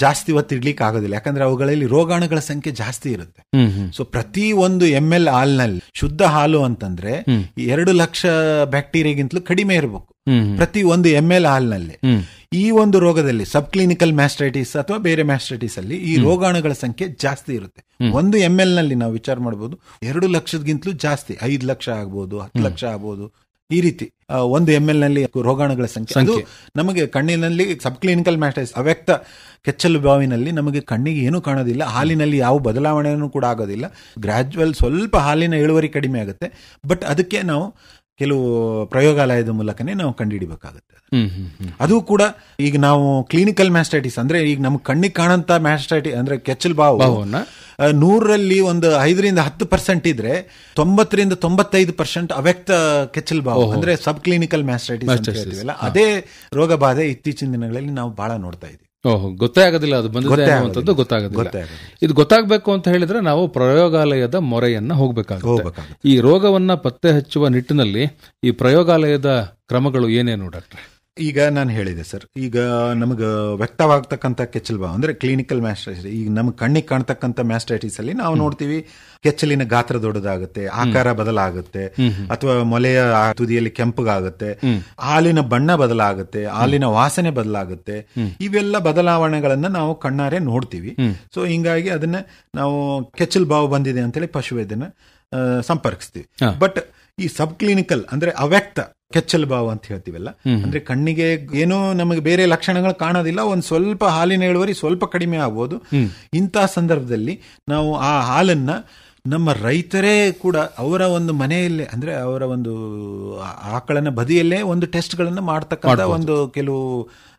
ಜಾಸ್ತಿ ಹೊತ್ತು ಇಡ್ಲಿಕ್ಕೆ ಆಗೋದಿಲ್ಲ, ಯಾಕಂದ್ರೆ ಅವುಗಳಲ್ಲಿ ರೋಗಾಣುಗಳ ಸಂಖ್ಯೆ ಜಾಸ್ತಿ ಇರುತ್ತೆ. ಸೊ ಪ್ರತಿ 1 ml ಹಾಲಿನಲ್ಲಿ, ಶುದ್ಧ ಹಾಲು ಅಂತಂದ್ರೆ 2 ಲಕ್ಷ ಬ್ಯಾಕ್ಟೀರಿಯಾಗಿಂತಲೂ ಕಡಿಮೆ ಇರಬೇಕು ಪ್ರತಿ 1 ml ಹಾಲಿನಲ್ಲಿ. ಈ ಒಂದು ರೋಗದಲ್ಲಿ ಸಬ್ ಕ್ಲಿನಿಕಲ್ ಮ್ಯಾಸ್ಟೈಟಿಸ್ ಅಥವಾ ಬೇರೆ ಮ್ಯಾಸ್ಟೈಟಿಸ್ ಅಲ್ಲಿ ಈ ರೋಗಾಣುಗಳ ಸಂಖ್ಯೆ ಜಾಸ್ತಿ ಇರುತ್ತೆ. 1 ml ನಲ್ಲಿ ನಾವು ವಿಚಾರ ಮಾಡಬಹುದು 2 ಲಕ್ಷದಗಿಂತಲೂ ಜಾಸ್ತಿ, 5 ಲಕ್ಷ ಆಗ್ಬೋದು, 10 ಲಕ್ಷ ಆಗ್ಬೋದು. ಈ ರೀತಿ 1 ml ನಲ್ಲಿ ರೋಗಾಣುಗಳ ಸಂಖ್ಯೆ. ಅದು ನಮಗೆ ಕಣ್ಣಿನಲ್ಲಿ ಸಬ್ ಕ್ಲಿನಿಕಲ್ ಮ್ಯಾಸ್ಟೈಟಿಸ್, ಅವ್ಯಕ್ತ ಕೆಚ್ಚಲು ಬಾವಿನಲ್ಲಿ ನಮಗೆ ಕಣ್ಣಿಗೆ ಏನೂ ಕಾಣೋದಿಲ್ಲ, ಹಾಲಿನಲ್ಲಿ ಯಾವ ಬದಲಾವಣೆಯೂ ಕೂಡ ಆಗೋದಿಲ್ಲ, ಗ್ರಾಜುವಲ್ ಸ್ವಲ್ಪ ಹಾಲಿನ ಇಳುವರಿ ಕಡಿಮೆ ಆಗುತ್ತೆ. ಬಟ್ ಅದಕ್ಕೆ ನಾವು ಕೆಲವು ಪ್ರಯೋಗಾಲಯದ ಮೂಲಕನೇ ನಾವು ಕಂಡುಹಿಡಿಬೇಕಾಗುತ್ತೆ. ಅದು ಕೂಡ ಈಗ ನಾವು ಕ್ಲಿನಿಕಲ್ ಮ್ಯಾಸ್ಟೈಟಿಸ್ ಅಂದ್ರೆ ಈಗ ನಮ್ಗೆ ಕಣ್ಣಿಗೆ ಕಾಣಂತ ಮ್ಯಾಸ್ಟೈಟಿಸ್ ಅಂದ್ರೆ ಕೆಚ್ಚಲು ಬಾವು 100ರಲ್ಲಿ ಒಂದು 5-10% ಇದ್ರೆ 90-95% ಅವ್ಯಕ್ತ ಕೆಚ್ಚಲು ಬಾವು ಅಂದ್ರೆ ಸಬ್ ಕ್ಲಿನಿಕಲ್ ಮ್ಯಾಸ್ಟೈಟಿಸ್ ಅಂತ ಹೇಳ್ತೀವಲ್ಲ, ಅದೇ ರೋಗ ಬಾಧೆ ಇತ್ತೀಚಿನ ದಿನಗಳಲ್ಲಿ ನಾವು ಬಹಳ ನೋಡ್ತಾ ಇದ್ದೀವಿ. ಗೊತ್ತೇ ಆಗೋದಿಲ್ಲ ಅದು ಬಂದಿದೆ ಅನ್ನುವಂಥದ್ದು ಗೊತ್ತಾಗೋದಿಲ್ಲ. ಇದು ಗೊತ್ತಾಗಬೇಕು ಅಂತ ಹೇಳಿದ್ರೆ ನಾವು ಪ್ರಯೋಗಾಲಯದ ಮೊರೆಯನ್ನ ಹೋಗ್ಬೇಕಾಗುತ್ತೆ. ಈ ರೋಗವನ್ನ ಪತ್ತೆ ಹಚ್ಚುವ ನಿಟ್ಟಿನಲ್ಲಿ ಈ ಪ್ರಯೋಗಾಲಯದ ಕ್ರಮಗಳು ಏನೇನು ಡಾಕ್ಟ್ರೆ? ಈಗ ನಾನು ಹೇಳಿದೆ ಸರ್, ಈಗ ನಮಗೆ ವ್ಯಕ್ತವಾಗ್ತಕ್ಕಂಥ ಕೆಚ್ಚಲು ಬಾವು ಅಂದ್ರೆ ಕ್ಲಿನಿಕಲ್ ಮ್ಯಾಸ್ಟೈಟಿಸ್, ಈಗ ನಮ್ಗೆ ಕಣ್ಣಿಗೆ ಕಾಣ್ತಕ್ಕಂಥ ಮ್ಯಾಸ್ಟೈಟಿಸ್ ಅಲ್ಲಿ ನಾವು ನೋಡ್ತೀವಿ ಕೆಚ್ಚಲಿನ ಗಾತ್ರ ದೊಡ್ಡದಾಗುತ್ತೆ, ಆಕಾರ ಬದಲಾಗುತ್ತೆ, ಅಥವಾ ಮೊಲೆಯ ತುದಿಯಲ್ಲಿ ಕೆಂಪಗಾಗುತ್ತೆ, ಹಾಲಿನ ಬಣ್ಣ ಬದಲಾಗುತ್ತೆ, ಹಾಲಿನ ವಾಸನೆ ಬದಲಾಗುತ್ತೆ. ಇವೆಲ್ಲ ಬದಲಾವಣೆಗಳನ್ನ ನಾವು ಕಣ್ಣಾರೆ ನೋಡ್ತೀವಿ. ಸೊ ಹಿಂಗಾಗಿ ಅದನ್ನ ನಾವು ಕೆಚ್ಚಲು ಬಾವು ಬಂದಿದೆ ಅಂತೇಳಿ ಪಶುವೈದ್ಯನ ಸಂಪರ್ಕಿಸ್ತೀವಿ. ಬಟ್ ಈ ಸಬ್ ಕ್ಲಿನಿಕಲ್ ಅಂದ್ರೆ ಅವ್ಯಕ್ತ ಕೆಚ್ಚಲು ಬಾವು ಅಂತ ಹೇಳ್ತೀವಲ್ಲ, ಅಂದ್ರೆ ಕಣ್ಣಿಗೆ ಏನೋ ನಮಗೆ ಬೇರೆ ಲಕ್ಷಣಗಳು ಕಾಣೋದಿಲ್ಲ, ಒಂದ್ ಸ್ವಲ್ಪ ಹಾಲಿನ ಇಳುವರಿ ಸ್ವಲ್ಪ ಕಡಿಮೆ ಆಗ್ಬೋದು. ಇಂಥ ಸಂದರ್ಭದಲ್ಲಿ ನಾವು ಆ ಹಾಲನ್ನ ನಮ್ಮ ರೈತರೇ ಕೂಡ ಅವರ ಒಂದು ಮನೆಯಲ್ಲೇ ಅಂದ್ರೆ ಅವರ ಒಂದು ಆಕಳನ ಬದಿಯಲ್ಲೇ ಒಂದು ಟೆಸ್ಟ್ ಗಳನ್ನ ಮಾಡ್ತಕ್ಕಂಥ ಒಂದು ಕೆಲವು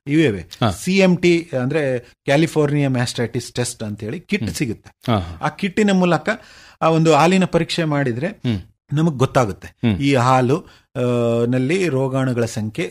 ಇವೆ. CMT ಅಂದ್ರೆ ಕ್ಯಾಲಿಫೋರ್ನಿಯಾ ಮ್ಯಾಸ್ಟೈಟಿಸ್ ಟೆಸ್ಟ್ ಅಂತ ಹೇಳಿ ಕಿಟ್ ಸಿಗುತ್ತೆ. ಆ ಕಿಟ್ಟಿನ ಮೂಲಕ ಆ ಒಂದು ಹಾಲಿನ ಪರೀಕ್ಷೆ ಮಾಡಿದ್ರೆ ನಮಗ್ ಗೊತ್ತಾಗುತ್ತೆ ಈ ಹಾಲು ನಲ್ಲಿ ರೋಗಾಣುಗಳ ಸಂಖ್ಯೆ.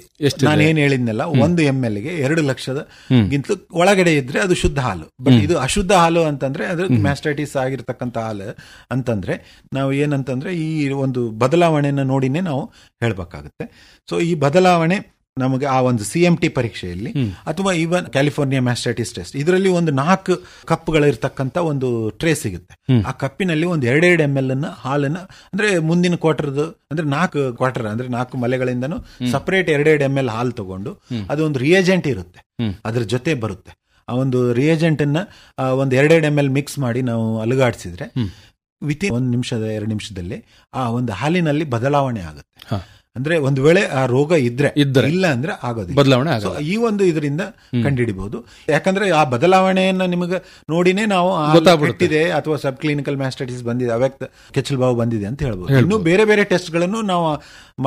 ನಾನೇನ್ ಹೇಳಿದ್ನಲ್ಲ, 1 ml ಗೆ 2 ಲಕ್ಷದಗಿಂತಲೂ ಒಳಗಡೆ ಇದ್ರೆ ಅದು ಶುದ್ಧ ಹಾಲು. ಬಟ್ ಇದು ಅಶುದ್ಧ ಹಾಲು ಅಂತಂದ್ರೆ ಅದ್ರ ಮ್ಯಾಸ್ಟೈಟಿಸ್ ಆಗಿರ್ತಕ್ಕಂಥ ಹಾಲು ಅಂತಂದ್ರೆ ನಾವು ಏನಂತಂದ್ರೆ ಈ ಒಂದು ಬದಲಾವಣೆಯನ್ನ ನೋಡಿನೇ ನಾವು ಹೇಳ್ಬೇಕಾಗುತ್ತೆ. ಸೊ ಈ ಬದಲಾವಣೆ ನಮಗೆ ಆ ಒಂದು CMT ಪರೀಕ್ಷೆಯಲ್ಲಿ ಅಥವಾ ಈವನ್ ಕ್ಯಾಲಿಫೋರ್ನಿಯಾ ಮ್ಯಾಸ್ಟೈಟಿಸ್ ಟೆಸ್ಟ್, ಇದರಲ್ಲಿ ಒಂದು 4 ಕಪ್ಗಳಿರ್ತಕ್ಕಂಥ ಒಂದು ಟ್ರೇ ಸಿಗುತ್ತೆ. ಆ ಕಪ್ಪಿನಲ್ಲಿ ಒಂದು 2 ml ಹಾಲನ್ನ, ಅಂದ್ರೆ ಮುಂದಿನ ಕ್ವಾರ್ಟರ್ದು ಅಂದ್ರೆ 4 ಕ್ವಾರ್ಟರ್ ಅಂದ್ರೆ 4 ಮಲೆಗಳಿಂದನೂ ಸಪರೇಟ್ 2 ml ಹಾಲು ತಗೊಂಡು, ಅದು ಒಂದು ರಿಯೇಜೆಂಟ್ ಇರುತ್ತೆ ಅದ್ರ ಜೊತೆ ಬರುತ್ತೆ. ಆ ಒಂದು ರಿಯೇಜೆಂಟ್ ಅನ್ನ ಒಂದು 2 ml ಮಿಕ್ಸ್ ಮಾಡಿ ನಾವು ಅಲುಗಾಡಿಸಿದ್ರೆ ವಿತಿನ್ 1 ನಿಮಿಷ 2 ನಿಮಿಷದಲ್ಲಿ ಆ ಒಂದು ಹಾಲಿನಲ್ಲಿ ಬದಲಾವಣೆ ಆಗುತ್ತೆ. ಅಂದ್ರೆ ಒಂದು ವೇಳೆ ಆ ರೋಗ ಇದ್ರೆ ಇಲ್ಲ ಅಂದ್ರೆ ಆಗೋದಿಲ್ಲ, ಬದಲಾವಣೆ ಆಗೋದು. ಈ ಒಂದು ಇದರಿಂದ ಕಂಡುಹಿಡಿಬಹುದು. ಯಾಕಂದ್ರೆ ಆ ಬದಲಾವಣೆಯನ್ನ ನಿಮಗೆ ನೋಡಿನೇ ನಾವು ಬಿಟ್ಟಿದೆ ಅಥವಾ ಸಬ್ ಕ್ಲಿನಿಕಲ್ ಮ್ಯಾಸ್ಟೈಟಿಸ್ ಬಂದಿದೆ, ಅವ್ಯಕ್ತ ಕೆಚ್ಚಲುಬಾವು ಬಂದಿದೆ ಅಂತ ಹೇಳ್ಬೋದು. ಇನ್ನು ಬೇರೆ ಬೇರೆ ಟೆಸ್ಟ್ ಗಳನ್ನು ನಾವು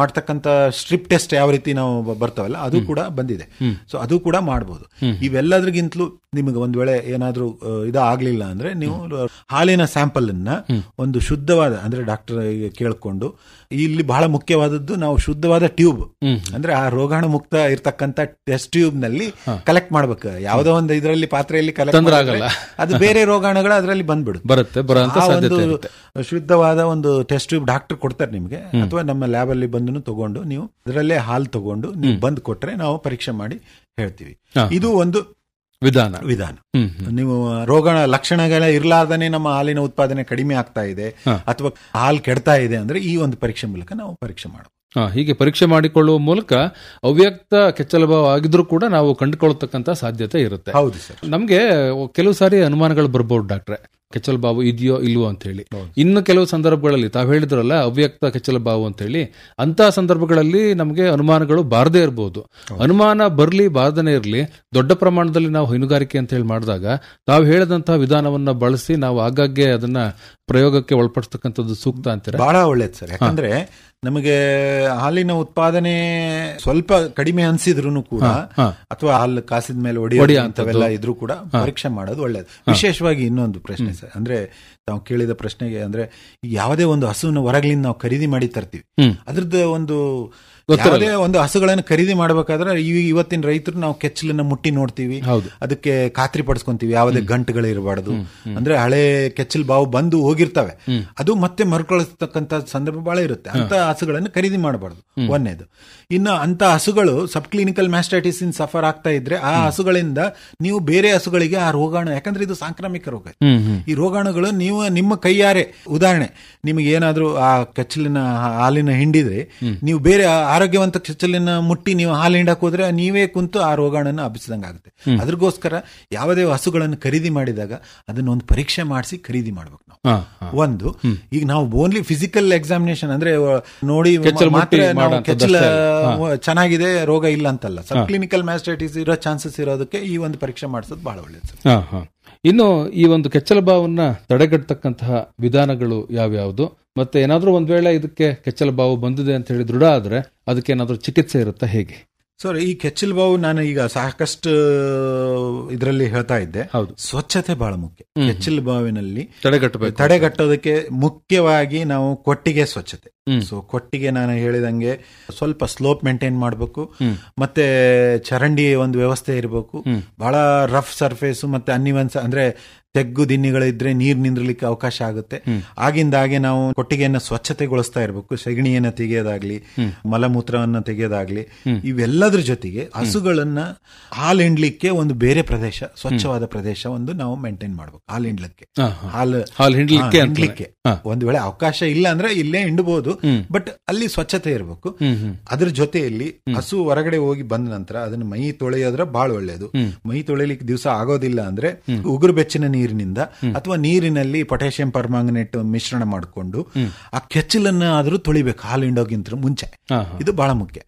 ಮಾಡ್ತಕ್ಕಂಥ ಸ್ಟ್ರಿಪ್ ಟೆಸ್ಟ್ ಯಾವ ರೀತಿ ನಾವು ಬರ್ತಾವಲ್ಲ, ಅದು ಕೂಡ ಬಂದಿದೆ. ಸೊ ಅದು ಕೂಡ ಮಾಡಬಹುದು. ಇವೆಲ್ಲದ್ರಿಗಿಂತಲೂ ನಿಮಗೆ ಒಂದ್ ವೇಳೆ ಏನಾದ್ರೂ ಆಗ್ಲಿಲ್ಲ ಅಂದ್ರೆ ನೀವು ಹಾಲಿನ ಸ್ಯಾಂಪಲ್ ಅನ್ನ ಒಂದು ಶುದ್ಧವಾದ, ಅಂದ್ರೆ ಡಾಕ್ಟರ್ ಕೇಳ್ಕೊಂಡು, ಇಲ್ಲಿ ಬಹಳ ಮುಖ್ಯವಾದದ್ದು ನಾವು ಶುದ್ಧವಾದ ಟ್ಯೂಬ್, ಅಂದ್ರೆ ಆ ರೋಗಾಣು ಮುಕ್ತ ಇರ್ತಕ್ಕಂಥ ಟೆಸ್ಟ್ ಟ್ಯೂಬ್ ನಲ್ಲಿ ಕಲೆಕ್ಟ್ ಮಾಡ್ಬೇಕು. ಯಾವ್ದೋ ಒಂದು ಇದರಲ್ಲಿ ಪಾತ್ರೆಯಲ್ಲಿ ಕಲೆಕ್ಟ್ ಆಗಲ್ಲ, ಅದು ಬೇರೆ ರೋಗಾಣುಗಳು ಅದರಲ್ಲಿ ಬಂದ್ಬಿಡುತ್ತೆ. ಒಂದು ಶುದ್ಧವಾದ ಒಂದು ಟೆಸ್ಟ್ ಟ್ಯೂಬ್ ಡಾಕ್ಟರ್ ಕೊಡ್ತಾರೆ ನಿಮ್ಗೆ, ಅಥವಾ ನಮ್ಮ ಲ್ಯಾಬ್ ಅಲ್ಲಿ ಬಂದು ತಗೊಂಡು ನೀವು ಅದರಲ್ಲೇ ಹಾಲು ತಗೊಂಡು ನೀವು ಬಂದ್ ಕೊಟ್ರೆ ನಾವು ಪರೀಕ್ಷೆ ಮಾಡಿ ಹೇಳ್ತೀವಿ. ಇದು ಒಂದು ವಿಧಾನ. ನೀವು ರೋಗ ಲಕ್ಷಣಗಳ ಇರ್ಲಾರ್ದನೆ ನಮ್ಮ ಹಾಲಿನ ಉತ್ಪಾದನೆ ಕಡಿಮೆ ಆಗ್ತಾ ಇದೆ ಅಥವಾ ಹಾಲು ಕೆಡ್ತಾ ಇದೆ ಅಂದ್ರೆ ಈ ಒಂದು ಪರೀಕ್ಷೆ ಮೂಲಕ ನಾವು ಪರೀಕ್ಷೆ ಮಾಡಬಹುದು. ಹೀಗೆ ಪರೀಕ್ಷೆ ಮಾಡಿಕೊಳ್ಳುವ ಮೂಲಕ ಅವ್ಯಕ್ತ ಕೆಚ್ಚಲುಬಾವು ಆಗಿದ್ರೂ ಕೂಡ ನಾವು ಕಂಡುಕೊಳ್ಳತಕ್ಕಂತ ಸಾಧ್ಯತೆ ಇರುತ್ತೆ. ಹೌದು ಸರ್. ನಮ್ಗೆ ಕೆಲವು ಸಾರಿ ಅನುಮಾನಗಳು ಬರ್ಬೋದು ಡಾಕ್ಟ್ರೆ, ಕೆಚ್ಚಲುಬಾವು ಇದೆಯೋ ಇಲ್ವೋ ಅಂತ ಹೇಳಿ. ಇನ್ನು ಕೆಲವು ಸಂದರ್ಭಗಳಲ್ಲಿ ತಾವು ಹೇಳಿದ್ರಲ್ಲ ಅವ್ಯಕ್ತ ಕೆಚ್ಚಲುಬಾವು ಅಂತ ಹೇಳಿ, ಅಂತ ಸಂದರ್ಭಗಳಲ್ಲಿ ನಮಗೆ ಅನುಮಾನಗಳು ಬಾರದೇ ಇರಬಹುದು. ಅನುಮಾನ ಬರ್ಲಿ ಬಾರದೇ ಇರಲಿ, ದೊಡ್ಡ ಪ್ರಮಾಣದಲ್ಲಿ ನಾವು ಹೈನುಗಾರಿಕೆ ಅಂತ ಹೇಳಿ ಮಾಡಿದಾಗ ತಾವು ಹೇಳಿದಂತಹ ವಿಧಾನವನ್ನ ಬಳಸಿ ನಾವು ಆಗಾಗ್ಗೆ ಅದನ್ನ ಪ್ರಯೋಗಕ್ಕೆ ಒಳಪಡಿಸ್ತಕ್ಕಂಥದ್ದು ಸೂಕ್ತ ಅಂತೀರಾ? ಬಹಳ ಒಳ್ಳೇದು ಸರ್. ಯಾಕಂದ್ರೆ ನಮಗೆ ಹಾಲಿನ ಉತ್ಪಾದನೆ ಸ್ವಲ್ಪ ಕಡಿಮೆ ಅನ್ಸಿದ್ರು ಕೂಡ, ಅಥವಾ ಹಾಲು ಕಾಸಿದ ಮೇಲೆ ಒಡೆಯ ಅಂತವೆಲ್ಲ ಇದ್ರೂ ಕೂಡ ಪರೀಕ್ಷೆ ಮಾಡೋದು ಒಳ್ಳೇದು. ವಿಶೇಷವಾಗಿ ಇನ್ನೊಂದು ಪ್ರಶ್ನೆ ಸರ್, ಅಂದ್ರೆ ನಾವು ಕೇಳಿದ ಪ್ರಶ್ನೆಗೆ, ಅಂದ್ರೆ ಯಾವುದೇ ಒಂದು ಹಸುವಿನ ಹೊರಗಲಿಂದ ನಾವು ಖರೀದಿ ಮಾಡಿ ತರ್ತೀವಿ, ಅದ್ರದ್ದು ಒಂದು ಯಾವುದೇ ಒಂದು ಹಸುಗಳನ್ನು ಖರೀದಿ ಮಾಡ್ಬೇಕಾದ್ರೆ ಇವತ್ತಿನ ರೈತರು ನಾವು ಕೆಚ್ಚಲನ್ನ ಮುಟ್ಟಿ ನೋಡ್ತೀವಿ, ಅದಕ್ಕೆ ಖಾತ್ರಿ ಪಡಿಸ್ಕೊಂತೀವಿ ಯಾವುದೇ ಗಂಟುಗಳಿರಬಾರ್ದು. ಅಂದ್ರೆ ಹಳೆ ಕೆಚ್ಚಲು ಬಾವು ಬಂದು ಹೋಗಿರ್ತವೆ, ಅದು ಮತ್ತೆ ಮರುಕಳಿಸ್ತಕ್ಕಂತ ಸಂದರ್ಭ ಬಹಳ ಇರುತ್ತೆ. ಅಂತ ಹಸುಗಳನ್ನು ಖರೀದಿ ಮಾಡಬಾರ್ದು, ಒಂದೇದು. ಇನ್ನು ಅಂತ ಹಸುಗಳು ಸಬ್ ಕ್ಲಿನಿಕಲ್ ಮ್ಯಾಸ್ಟೈಟಿಸ್ ಸಫರ್ ಆಗ್ತಾ ಇದ್ರೆ ಆ ಹಸುಗಳಿಂದ ನೀವು ಬೇರೆ ಹಸುಗಳಿಗೆ ಆ ರೋಗಾಣು, ಯಾಕಂದ್ರೆ ಇದು ಸಾಂಕ್ರಾಮಿಕ ರೋಗ, ಈ ರೋಗಾಣುಗಳು ನೀವು ನಿಮ್ಮ ಕೈಯಾರೆ, ಉದಾಹರಣೆ ನಿಮಗೆ ಏನಾದ್ರೂ ಆ ಕೆಚ್ಚಲಿನ ಹಾಲಿನ ಹಿಂಡಿದ್ರೆ ನೀವು ಬೇರೆ ಆರೋಗ್ಯವಂತ ಕೆಚ್ಚಲಿನ ಮುಟ್ಟಿ ನೀವು ಹಾಲು ಹಿಂಡಕ್ ಹೋದ್ರೆ ನೀವೇ ಕುಂತು ಆ ರೋಗಾಣನ್ನು ಹಬ್ಬಿಸಿದಂಗೆ ಆಗುತ್ತೆ. ಅದ್ರಗೋಸ್ಕರ ಯಾವುದೇ ಹಸುಗಳನ್ನು ಖರೀದಿ ಮಾಡಿದಾಗ ಅದನ್ನ ಒಂದು ಪರೀಕ್ಷೆ ಮಾಡಿಸಿ ಖರೀದಿ ಮಾಡ್ಬೇಕು ನಾವು. ಒಂದು, ಈಗ ನಾವು ಓನ್ಲಿ ಫಿಸಿಕಲ್ ಎಕ್ಸಾಮಿನೇಷನ್ ಅಂದ್ರೆ ನೋಡಿ ಮಾತ್ರ ನಾವು ಕೆಚ್ಚಲ ಚೆನ್ನಾಗಿದೆ ರೋಗ ಇಲ್ಲ ಅಂತಲ್ಲ, ಸಬ್ ಕ್ಲಿನಿಕಲ್ ಮ್ಯಾಸ್ಟೈಟಿಸ್ ಇರೋ ಚಾನ್ಸಸ್ ಇರೋದಕ್ಕೆ ಈ ಒಂದು ಪರೀಕ್ಷೆ ಮಾಡಿಸೋದು ಬಹಳ ಒಳ್ಳೆಯದು. ಇನ್ನು ಈ ಒಂದು ಕೆಚ್ಚಲುಬಾವನ್ನ ತಡೆಗಟ್ಟತಕ್ಕಂತಹ ವಿಧಾನಗಳು ಯಾವ್ಯಾವುದು, ಮತ್ತೆ ಏನಾದ್ರೂ ಒಂದ್ ವೇಳೆ ಇದಕ್ಕೆ ಕೆಚ್ಚಲುಬಾವು ಬಂದಿದೆ ಅಂತ ಹೇಳಿ ದೃಢ ಆದ್ರೆ ಅದಕ್ಕೆ ಏನಾದ್ರೂ ಚಿಕಿತ್ಸೆ ಇರುತ್ತಾ, ಹೇಗೆ? ಸರ್, ಈ ಕೆಚ್ಚಲುಬಾವು ನಾನು ಈಗ ಸಾಕಷ್ಟು ಇದರಲ್ಲಿ ಹೇಳ್ತಾ ಇದ್ದೆ, ಸ್ವಚ್ಛತೆ ಬಹಳ ಮುಖ್ಯ. ಕೆಚ್ಚಲುಬಾವಿನಲ್ಲಿ ತಡೆಗಟ್ಟೋದಕ್ಕೆ ಮುಖ್ಯವಾಗಿ ನಾವು ಕೊಟ್ಟಿಗೆ ಸ್ವಚ್ಛತೆ. ಸೊ ಕೊಟ್ಟಿಗೆ ನಾನು ಹೇಳಿದಂಗೆ ಸ್ವಲ್ಪ ಸ್ಲೋಪ್ ಮೇಂಟೈನ್ ಮಾಡಬೇಕು, ಮತ್ತೆ ಚರಂಡಿ ಒಂದು ವ್ಯವಸ್ಥೆ ಇರಬೇಕು. ಬಹಳ ರಫ್ ಸರ್ಫೇಸ್ ಮತ್ತೆ ಅನ್ನಿವನ್ಸ್ ಅಂದ್ರೆ ತೆಗ್ಗು ದಿನ್ನಿಗಳಿದ್ರೆ ನೀರ್ ನಿಂದ್ರಲಿಕ್ಕೆ ಅವಕಾಶ ಆಗುತ್ತೆ. ಆಗಿಂದಾಗೆ ನಾವು ಕೊಟ್ಟಿಗೆಯನ್ನ ಸ್ವಚ್ಛತೆಗೊಳಿಸ್ತಾ ಇರಬೇಕು. ಸೆಗಣಿಯನ್ನ ತೆಗೆಯೋದಾಗ್ಲಿ, ಮಲಮೂತ್ರವನ್ನ ತೆಗೆಯೋದಾಗ್ಲಿ, ಇವೆಲ್ಲದ್ರ ಜೊತೆಗೆ ಹಸುಗಳನ್ನ ಹಾಲು ಹಿಂಡ್ಲಿಕ್ಕೆ ಒಂದು ಬೇರೆ ಪ್ರದೇಶ, ಸ್ವಚ್ಛವಾದ ಪ್ರದೇಶ ಒಂದು ನಾವು ಮೇಂಟೈನ್ ಮಾಡ್ಬೇಕು. ಹಾಲು ಹಿಂಡ್ಲಿಕ್ಕೆ ಹಿಂಡ್ಲಿಕ್ಕೆ ಒಂದು ವೇಳೆ ಅವಕಾಶ ಇಲ್ಲ ಅಂದ್ರೆ ಇಲ್ಲೇ ಹಿಂಡಬಹುದು, ಬಟ್ ಅಲ್ಲಿ ಸ್ವಚ್ಛತೆ ಇರಬೇಕು. ಅದ್ರ ಜೊತೆಯಲ್ಲಿ ಹಸು ಹೊರಗಡೆ ಹೋಗಿ ಬಂದ ನಂತರ ಅದನ್ನ ಮೈ ತೊಳೆಯೋದ್ರ ಬಹಳ ಒಳ್ಳೇದು. ಮೈ ತೊಳೆಯಲಿಕ್ಕೆ ದಿವಸ ಆಗೋದಿಲ್ಲ ಅಂದ್ರೆ ಉಗುರು ಬೆಚ್ಚಿನ ನೀರಿನಿಂದ ಅಥವಾ ನೀರಿನಲ್ಲಿ ಪೊಟ್ಯಾಷಿಯಂ ಪರ್ಮಾಂಗನೇಟ್ ಮಿಶ್ರಣ ಮಾಡಿಕೊಂಡು ಆ ಕೆಚ್ಚಲನ್ನ ಆದ್ರೂ ತೊಳಿಬೇಕು ಹಾಲು ಹಿಂಡೋಗಿಂತ ಮುಂಚೆ. ಇದು ಬಹಳ ಮುಖ್ಯ.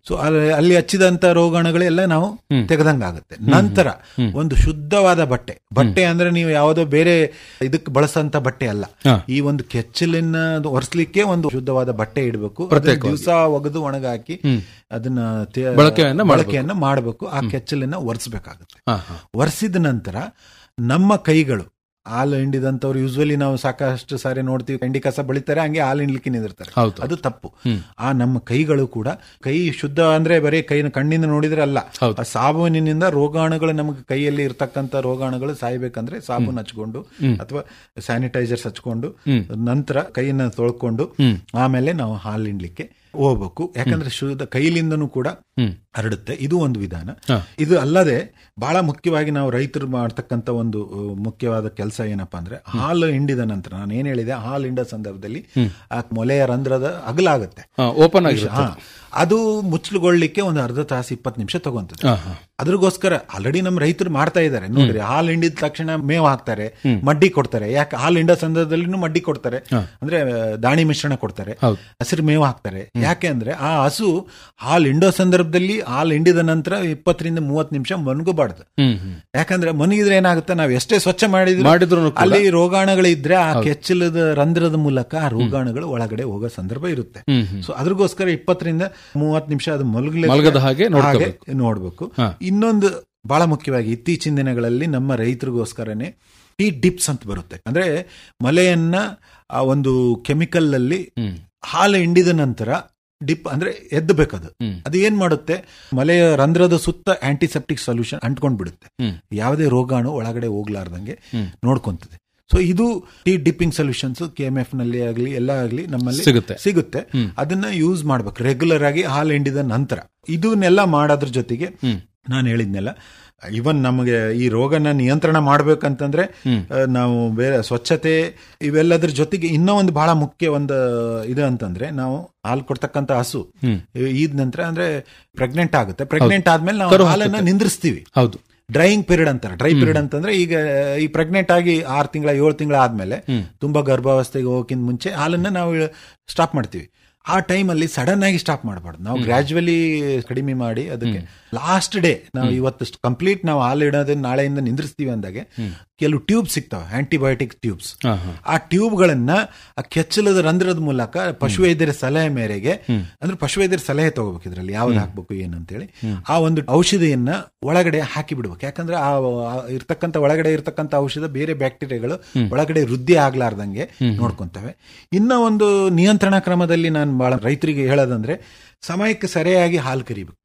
ಸೊ ಅಲ್ಲಿ ಹಚ್ಚಿದಂತ ರೋಗಾಣುಗಳೆಲ್ಲ ನಾವು ತೆಗೆದಂಗಾಗುತ್ತೆ. ನಂತರ ಒಂದು ಶುದ್ಧವಾದ ಬಟ್ಟೆ ಅಂದ್ರೆ ನೀವು ಯಾವುದೋ ಬೇರೆ ಇದಕ್ಕೆ ಬಳಸಂತ ಬಟ್ಟೆ ಅಲ್ಲ, ಈ ಒಂದು ಕೆಚ್ಚಲನ್ನ ಒರೆಸ್ಲಿಕ್ಕೆ ಒಂದು ಶುದ್ಧವಾದ ಬಟ್ಟೆ ಇಡಬೇಕು. ದಿವಸ ಒಗೆದು ಒಣಗಾಕಿ ಅದನ್ನ ಬಳಕೆಯನ್ನ ಮಾಡಬೇಕು. ಆ ಕೆಚ್ಚಲನ್ನ ಒರೆಸ್ಬೇಕಾಗುತ್ತೆ. ಒರೆಸಿದ ನಂತರ ನಮ್ಮ ಕೈಗಳು, ಹಾಲು ಹಿಂಡಿದಂತವ್ರು ಯೂಸ್ವಲಿ ನಾವು ಸಾಕಷ್ಟು ಸಾರಿ ನೋಡ್ತೀವಿ, ಕಂಡಿ ಕಸ ಬಳಿತಾರೆ, ಹಂಗೆ ಹಾಲು ಹಿಂಡ್ಲಿಕ್ಕೆ ನಿಂದಿರ್ತಾರೆ. ಅದು ತಪ್ಪು. ಆ ನಮ್ಮ ಕೈಗಳು ಕೂಡ, ಕೈ ಶುದ್ಧ ಅಂದ್ರೆ ಬರೀ ಕಣ್ಣಿಂದ ನೋಡಿದ್ರೆ ಅಲ್ಲ, ಆ ಸಾಬೂನಿನಿಂದ ರೋಗಾಣುಗಳು, ನಮಗೆ ಕೈಯಲ್ಲಿ ಇರ್ತಕ್ಕಂಥ ರೋಗಾಣುಗಳು ಸಾಯ್ಬೇಕಂದ್ರೆ ಸಾಬೂನ್ ಹಚ್ಕೊಂಡು ಅಥವಾ ಸ್ಯಾನಿಟೈಸರ್ಸ್ ಹಚ್ಕೊಂಡು ನಂತರ ಕೈಯನ್ನ ತೊಳ್ಕೊಂಡು ಆಮೇಲೆ ನಾವು ಹಾಲು ಹಿಂಡ್ಲಿಕ್ಕೆ ಹೋಗ್ಬೇಕು. ಯಾಕಂದ್ರೆ ಶುದ್ಧ ಕೈಲಿಂದನೂ ಕೂಡ ಹರಡುತ್ತೆ. ಇದು ಒಂದು ವಿಧಾನ. ಇದು ಅಲ್ಲದೆ ಬಹಳ ಮುಖ್ಯವಾಗಿ ನಾವು ರೈತರು ಮಾಡ್ತಕ್ಕಂಥ ಒಂದು ಮುಖ್ಯವಾದ ಕೆಲಸ ಏನಪ್ಪಾ ಅಂದ್ರೆ, ಹಾಲು ಹಿಂಡಿದ ನಂತರ ನಾನು ಏನ್ ಹೇಳಿದೆ, ಹಾಲು ಹಿಂಡ ಸಂದರ್ಭದಲ್ಲಿ ಆ ಮೊಲೆಯ ರಂಧ್ರದ ಅಗಲಾಗುತ್ತೆ, ಓಪನ್ ಆಗಿ ಅದು ಮುಚ್ಚಲುಗೊಳ್ಳಿಕ್ಕೆ ಒಂದು ಅರ್ಧ ತಾಸು 20 ನಿಮಿಷ ತಗೊಂತದೆ. ಅದ್ರಗೋಸ್ಕರ ಆಲ್ರೆಡಿ ನಮ್ಮ ರೈತರು ಮಾಡ್ತಾ ಇದ್ದಾರೆ ನೋಡ್ರಿ. ಹಾಲು ಹಿಂಡಿದ ತಕ್ಷಣ ಮೇವು ಹಾಕ್ತಾರೆ, ಮಡ್ಡಿ ಕೊಡ್ತಾರೆ. ಯಾಕೆ ಹಾಲು ಹಿಂಡೋ ಸಂದರ್ಭದಲ್ಲಿ ಮಡ್ಡಿ ಕೊಡ್ತಾರೆ ಅಂದ್ರೆ ದಾಣಿ ಮಿಶ್ರಣ ಕೊಡ್ತಾರೆ, ಹಸಿರು ಮೇವು ಹಾಕ್ತಾರೆ. ಯಾಕೆ ಅಂದ್ರೆ ಆ ಹಸು ಹಾಲು ಹಿಂಡೋ ಸಂದರ್ಭದಲ್ಲಿ ಹಾಲು ಹಿಂಡಿದ ನಂತರ 20 ರಿಂದ 30 ನಿಮಿಷ ಮನ್ಗೋಬಾರ್ದು. ಯಾಕಂದ್ರೆ ಮನಗಿದ್ರೆ ಏನಾಗುತ್ತೆ, ನಾವ್ ಎಷ್ಟೇ ಸ್ವಚ್ಛ ಮಾಡಿದ್ರು ಅಲ್ಲಿ ರೋಗಾಣುಗಳು ಇದ್ರೆ ಆ ಕೆಚ್ಚಲದ ರಂಧ್ರದ ಮೂಲಕ ಆ ರೋಗಾಣುಗಳು ಒಳಗಡೆ ಹೋಗೋ ಸಂದರ್ಭ ಇರುತ್ತೆ. ಸೊ ಅದ್ರಗೋಸ್ಕರ 20 ರಿಂದ 30 ನಿಮಿಷ ಅದು ಮಲಗದ ಹಾಗೆ ನೋಡ್ಬೇಕು. ಇನ್ನೊಂದು ಬಹಳ ಮುಖ್ಯವಾಗಿ ಇತ್ತೀಚಿನ ದಿನಗಳಲ್ಲಿ ನಮ್ಮ ರೈತರಿಗೋಸ್ಕರನೇ ಈ ಡಿಪ್ಸ್ ಅಂತ ಬರುತ್ತೆ. ಅಂದ್ರೆ ಮಲೆಯನ್ನ ಆ ಒಂದು ಕೆಮಿಕಲ್ ಅಲ್ಲಿ ಹಾಲು ಹಿಂಡಿದ ನಂತರ ಡಿಪ್ ಅಂದ್ರೆ ಎದ್ದಬೇಕದು. ಅದು ಏನ್ ಮಾಡುತ್ತೆ, ಮಲೆಯ ರಂಧ್ರದ ಸುತ್ತ ಆಂಟಿಸೆಪ್ಟಿಕ್ ಸೊಲ್ಯೂಷನ್ ಅಂಟ್ಕೊಂಡ್ ಬಿಡುತ್ತೆ, ಯಾವುದೇ ರೋಗಾಣು ಒಳಗಡೆ ಹೋಗ್ಲಾರ್ದಂಗೆ ನೋಡ್ಕೊಂತದೆ. ಸೊ ಇದು ಈ ಡಿಪ್ಪಿಂಗ್ ಸೊಲ್ಯೂಷನ್ಸ್ KMF ನಲ್ಲಿ ಆಗಲಿ ಎಲ್ಲ ಆಗಲಿ ನಮ್ಮಲ್ಲಿ ಸಿಗುತ್ತೆ. ಅದನ್ನ ಯೂಸ್ ಮಾಡ್ಬೇಕು ರೆಗ್ಯುಲರ್ ಆಗಿ ಹಾಲು ಹಿಂಡಿದ ನಂತರ. ಇದನ್ನೆಲ್ಲ ಮಾಡೋದ್ರ ಜೊತೆಗೆ ನಾನು ಹೇಳಿದ್ನೆಲ್ಲ, ಇವನ್ ನಮಗೆ ಈ ರೋಗನ ನಿಯಂತ್ರಣ ಮಾಡ್ಬೇಕಂತಂದ್ರೆ ನಾವು ಬೇರೆ ಸ್ವಚ್ಛತೆ ಇವೆಲ್ಲದ್ರ ಜೊತೆಗೆ ಇನ್ನೂ ಒಂದು ಬಹಳ ಮುಖ್ಯ ಒಂದು ಇದು ಅಂತಂದ್ರೆ, ನಾವು ಹಾಲು ಕೊಡ್ತಕ್ಕಂತ ಹಸು ಈದ್ ನಂತರ ಅಂದ್ರೆ ಪ್ರೆಗ್ನೆಂಟ್ ಆಗುತ್ತೆ. ಪ್ರೆಗ್ನೆಂಟ್ ಆದ್ಮೇಲೆ ನಾವು ಹಾಲನ್ನ ನಿಂದ್ರಿಸ್ತೀವಿ. ಹೌದು, ಡ್ರೈಯಿಂಗ್ ಪೀರಿಯಡ್ ಅಂತಾರೆ. ಡ್ರೈ ಪೀರಿಯಡ್ ಅಂತಂದ್ರೆ ಈಗ ಈ ಪ್ರೆಗ್ನೆಂಟ್ ಆಗಿ 6 ತಿಂಗಳ 7 ತಿಂಗಳ ಆದ್ಮೇಲೆ ತುಂಬಾ ಗರ್ಭಾವಸ್ಥೆಗೆ ಹೋಗಕ್ಕಿಂತ ಮುಂಚೆ ಹಾಲನ್ನ ನಾವು ಸ್ಟಾಪ್ ಮಾಡ್ತೀವಿ. ಆ ಟೈಮಲ್ಲಿ ಸಡನ್ ಆಗಿ ಸ್ಟಾಪ್ ಮಾಡಬಾರ್ದು. ನಾವು ಗ್ರಾಜುವಲಿ ಕಡಿಮೆ ಮಾಡಿ ಅದಕ್ಕೆ ಲಾಸ್ಟ್ ಡೇ ನಾವು ಇವತ್ತು ಕಂಪ್ಲೀಟ್ ನಾವು ಹಾಲು ಇಡೋದನ್ನ ನಾಳೆಯಿಂದ ನಿಂದ್ರಿಸ್ತೀವಿ ಅಂದಾಗೆ ಕೆಲವು ಟ್ಯೂಬ್ ಸಿಗ್ತಾವೆ, ಆಂಟಿಬಯೋಟಿಕ್ ಟ್ಯೂಬ್ಸ್. ಆ ಟ್ಯೂಬ್ಗಳನ್ನ ಆ ಕೆಚ್ಚಲದ ರಂಧ್ರದ ಮೂಲಕ ಪಶುವೈದ್ಯರ ಸಲಹೆ ಮೇರೆಗೆ, ಅಂದ್ರೆ ಪಶುವೈದ್ಯರ ಸಲಹೆ ತಗೋಬೇಕು ಇದ್ರಲ್ಲಿ ಯಾವ್ದು ಹಾಕ್ಬೇಕು ಏನು ಅಂತೇಳಿ, ಆ ಒಂದು ಔಷಧಿಯನ್ನ ಒಳಗಡೆ ಹಾಕಿ ಬಿಡ್ಬೇಕು. ಯಾಕಂದ್ರೆ ಆ ಒಳಗಡೆ ಇರ್ತಕ್ಕಂಥ ಔಷಧ ಬೇರೆ ಬ್ಯಾಕ್ಟೀರಿಯಾಗಳು ಒಳಗಡೆ ವೃದ್ಧಿ ಆಗ್ಲಾರ್ದಂಗೆ ನೋಡ್ಕೊಂತವೆ. ಇನ್ನ ಒಂದು ನಿಯಂತ್ರಣ ಕ್ರಮದಲ್ಲಿ ನಾನು ಬಹಳ ರೈತರಿಗೆ ಹೇಳೋದಂದ್ರೆ, ಸಮಯಕ್ಕೆ ಸರಿಯಾಗಿ ಹಾಲು ಕರಿಬೇಕು.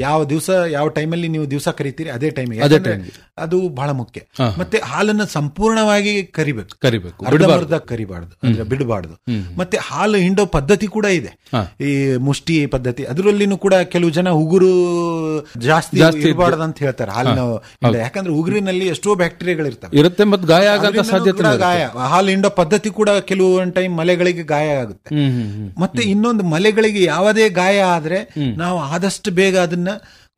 ಯಾವ ದಿವಸ ಯಾವ ಟೈಮಲ್ಲಿ ನೀವು ದಿವಸ ಕರಿತೀರಿ ಅದೇ ಟೈಮಿಗೆ, ಅದು ಬಹಳ ಮುಖ್ಯ. ಮತ್ತೆ ಹಾಲನ್ನ ಸಂಪೂರ್ಣವಾಗಿ ಕರಿಬೇಕು, ಅರ್ಧಮರ್ಧ ಕರಿಬಾರ್ದು, ಅಂದ್ರೆ ಬಿಡಬಾರ್ದು. ಮತ್ತೆ ಹಾಲು ಹಿಂಡೋ ಪದ್ಧತಿ ಕೂಡ ಇದೆ, ಈ ಮುಷ್ಟಿ ಪದ್ಧತಿ. ಅದರಲ್ಲಿನೂ ಕೂಡ ಕೆಲವು ಜನ ಉಗುರು ಜಾಸ್ತಿ ಇರಬಾರ್ದು ಅಂತ ಹೇಳ್ತಾರೆ ಹಾಲಿನ ಹಿಂಡ. ಯಾಕಂದ್ರೆ ಉಗುರಿನಲ್ಲಿ ಎಷ್ಟೋ ಬ್ಯಾಕ್ಟೀರಿಯಾಗಳು ಇರುತ್ತೆ, ಮತ್ತೆ ಗಾಯ ಆಗೋ ಸಾಧ್ಯತೆ. ಹಾಲು ಹಿಂಡೋ ಪದ್ಧತಿ ಕೂಡ ಕೆಲವು ಟೈಮ್ ಮಲೆಗಳಿಗೆ ಗಾಯ ಆಗುತ್ತೆ. ಮತ್ತೆ ಇನ್ನೊಂದು, ಮಲೆಗಳಿಗೆ ಯಾವುದೇ ಗಾಯ ಆದ್ರೆ ನಾವು ಆದಷ್ಟು ಬೇಗ ಅದನ್ನ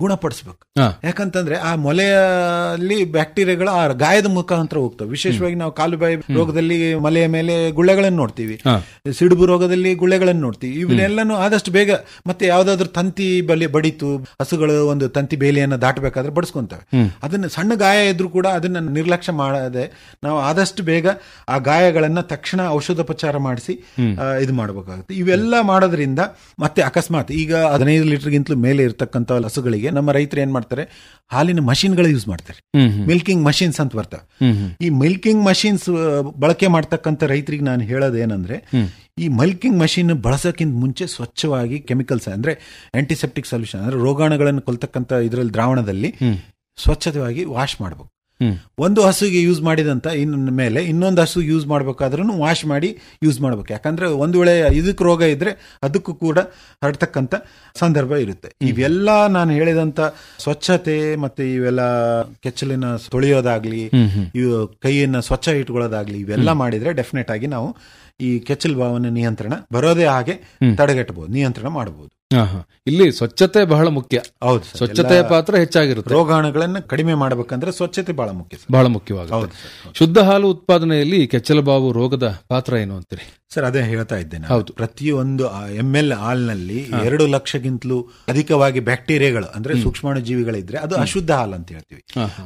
ಗುಣಪಡಿಸಬೇಕು. ಯಾಕಂತಂದ್ರೆ ಆ ಮೊಲೆಯಲ್ಲಿ ಬ್ಯಾಕ್ಟೀರಿಯಾಗಳು ಆ ಗಾಯದ ಮುಖಾಂತರ ಹೋಗ್ತವೆ. ವಿಶೇಷವಾಗಿ ನಾವು ಕಾಲುಬಾಯಿ ರೋಗದಲ್ಲಿ ಮಲೆಯ ಮೇಲೆ ಗುಳ್ಳೆಗಳನ್ನು ನೋಡ್ತೀವಿ, ಸಿಡುಬು ರೋಗದಲ್ಲಿ ಗುಳ್ಳೆಗಳನ್ನು ನೋಡ್ತೀವಿ. ಇವನ್ನೆಲ್ಲನೂ ಆದಷ್ಟು ಬೇಗ, ಮತ್ತೆ ಯಾವ್ದಾದ್ರು ತಂತಿ ಬಡಿತು, ಹಸುಗಳು ಒಂದು ತಂತಿ ಬೇಲಿಯನ್ನ ದಾಟಬೇಕಾದ್ರೆ ಬಡಿಸ್ಕೊಂತವೆ. ಅದನ್ನ ಸಣ್ಣ ಗಾಯ ಇದ್ರೂ ಕೂಡ ಅದನ್ನ ನಿರ್ಲಕ್ಷ್ಯ ಮಾಡದೆ ನಾವು ಆದಷ್ಟು ಬೇಗ ಆ ಗಾಯಗಳನ್ನ ತಕ್ಷಣ ಔಷಧೋಪಚಾರ ಮಾಡಿಸಿ ಇದು ಮಾಡಬೇಕಾಗುತ್ತೆ. ಇವೆಲ್ಲ ಮಾಡೋದ್ರಿಂದ ಮತ್ತೆ ಅಕಸ್ಮಾತ್ ಈಗ 15 ಲೀಟರ್ಗಿಂತಲೂ ಮೇಲೆ ಇರತಕ್ಕಂತ ಹಸುಗಳಿಗೆ ನಮ್ಮ ರೈತರು ಏನ್ ಮಾಡ್ತಾರೆ, ಹಾಲಿನ ಮಷಿನ್ಗಳು ಯೂಸ್ ಮಾಡ್ತಾರೆ. ಮಿಲ್ಕಿಂಗ್ ಮಷಿನ್ಸ್ ಅಂತ ಬರ್ತವೆ. ಈ ಮಿಲ್ಕಿಂಗ್ ಮಷಿನ್ಸ್ ಬಳಕೆ ಮಾಡ್ತಕ್ಕಂಥ ರೈತರಿಗೆ ನಾನು ಹೇಳೋದೇನಂದ್ರೆ, ಈ ಮಿಲ್ಕಿಂಗ್ ಮಷಿನ್ ಬಳಸೋಕ್ಕಿಂತ ಮುಂಚೆ ಸ್ವಚ್ಛವಾಗಿ ಕೆಮಿಕಲ್ಸ್ ಅಂದ್ರೆ ಆಂಟಿಸೆಪ್ಟಿಕ್ ಸೊಲ್ಯೂಷನ್ ಅಂದ್ರೆ ರೋಗಾಣುಗಳನ್ನು ಕೊಲ್ತಕ್ಕಂಥ ಇದರಲ್ಲಿ ದ್ರಾವಣದಲ್ಲಿ ಸ್ವಚ್ಛವಾಗಿ ವಾಶ್ ಮಾಡಬೇಕು. ಒಂದು ಹಸುಗೆ ಯೂಸ್ ಮಾಡಿದಂತ ಮೇಲೆ ಇನ್ನೊಂದು ಹಸು ಯೂಸ್ ಮಾಡ್ಬೇಕಾದ್ರೂ ವಾಶ್ ಮಾಡಿ ಯೂಸ್ ಮಾಡ್ಬೇಕು. ಯಾಕಂದ್ರೆ ಒಂದು ವೇಳೆ ಇದಕ್ಕೆ ರೋಗ ಇದ್ರೆ ಅದಕ್ಕೂ ಕೂಡ ಹರಡ್ತಕ್ಕಂಥ ಸಂದರ್ಭ ಇರುತ್ತೆ. ಇವೆಲ್ಲ ನಾನು ಹೇಳಿದಂತ ಸ್ವಚ್ಛತೆ ಮತ್ತೆ ಇವೆಲ್ಲ ಕೆಚ್ಚಲಿನ ತೊಳೆಯೋದಾಗ್ಲಿ, ಇವು ಕೈಯನ್ನ ಸ್ವಚ್ಛ ಇಟ್ಕೊಳ್ಳೋದಾಗ್ಲಿ, ಇವೆಲ್ಲ ಮಾಡಿದ್ರೆ ಡೆಫಿನೆಟ್ ಆಗಿ ನಾವು ಈ ಕೆಚ್ಚಲು ಭಾವನೆ ನಿಯಂತ್ರಣ ಬರೋದೇ ಹಾಗೆ ತಡೆಗಟ್ಟಬಹುದು, ನಿಯಂತ್ರಣ ಮಾಡಬಹುದು. ಇಲ್ಲಿ ಸ್ವಚ್ಛತೆ ಬಹಳ ಮುಖ್ಯ. ಹೌದು, ಸ್ವಚ್ಛತೆಯ ಪಾತ್ರ ಹೆಚ್ಚಾಗಿರುತ್ತೆ. ರೋಗಾಣುಗಳನ್ನ ಕಡಿಮೆ ಮಾಡಬೇಕಂದ್ರೆ ಸ್ವಚ್ಛತೆ ಬಹಳ ಮುಖ್ಯ, ಬಹಳ ಮುಖ್ಯವಾಗುತ್ತೆ. ಶುದ್ಧ ಹಾಲು ಉತ್ಪಾದನೆಯಲ್ಲಿ ಕೆಚ್ಚಲುಬಾವು ರೋಗದ ಪಾತ್ರ ಏನು ಅಂತೀರಿ ಸರ್? ಅದೇ ಹೇಳ್ತಾ ಇದ್ದೇನೆ. ಹೌದು, ಪ್ರತಿಯೊಂದು ml ಹಾಲಿನಲ್ಲಿ 2 ಲಕ್ಷಕ್ಕಿಂತಲೂ ಅಧಿಕವಾಗಿ ಬ್ಯಾಕ್ಟೀರಿಯಾಗಳು ಅಂದ್ರೆ ಸೂಕ್ಷ್ಮಾಣು ಜೀವಿಗಳಿದ್ರೆ ಅದು ಅಶುದ್ಧ ಹಾಲು ಅಂತ ಹೇಳ್ತೀವಿ.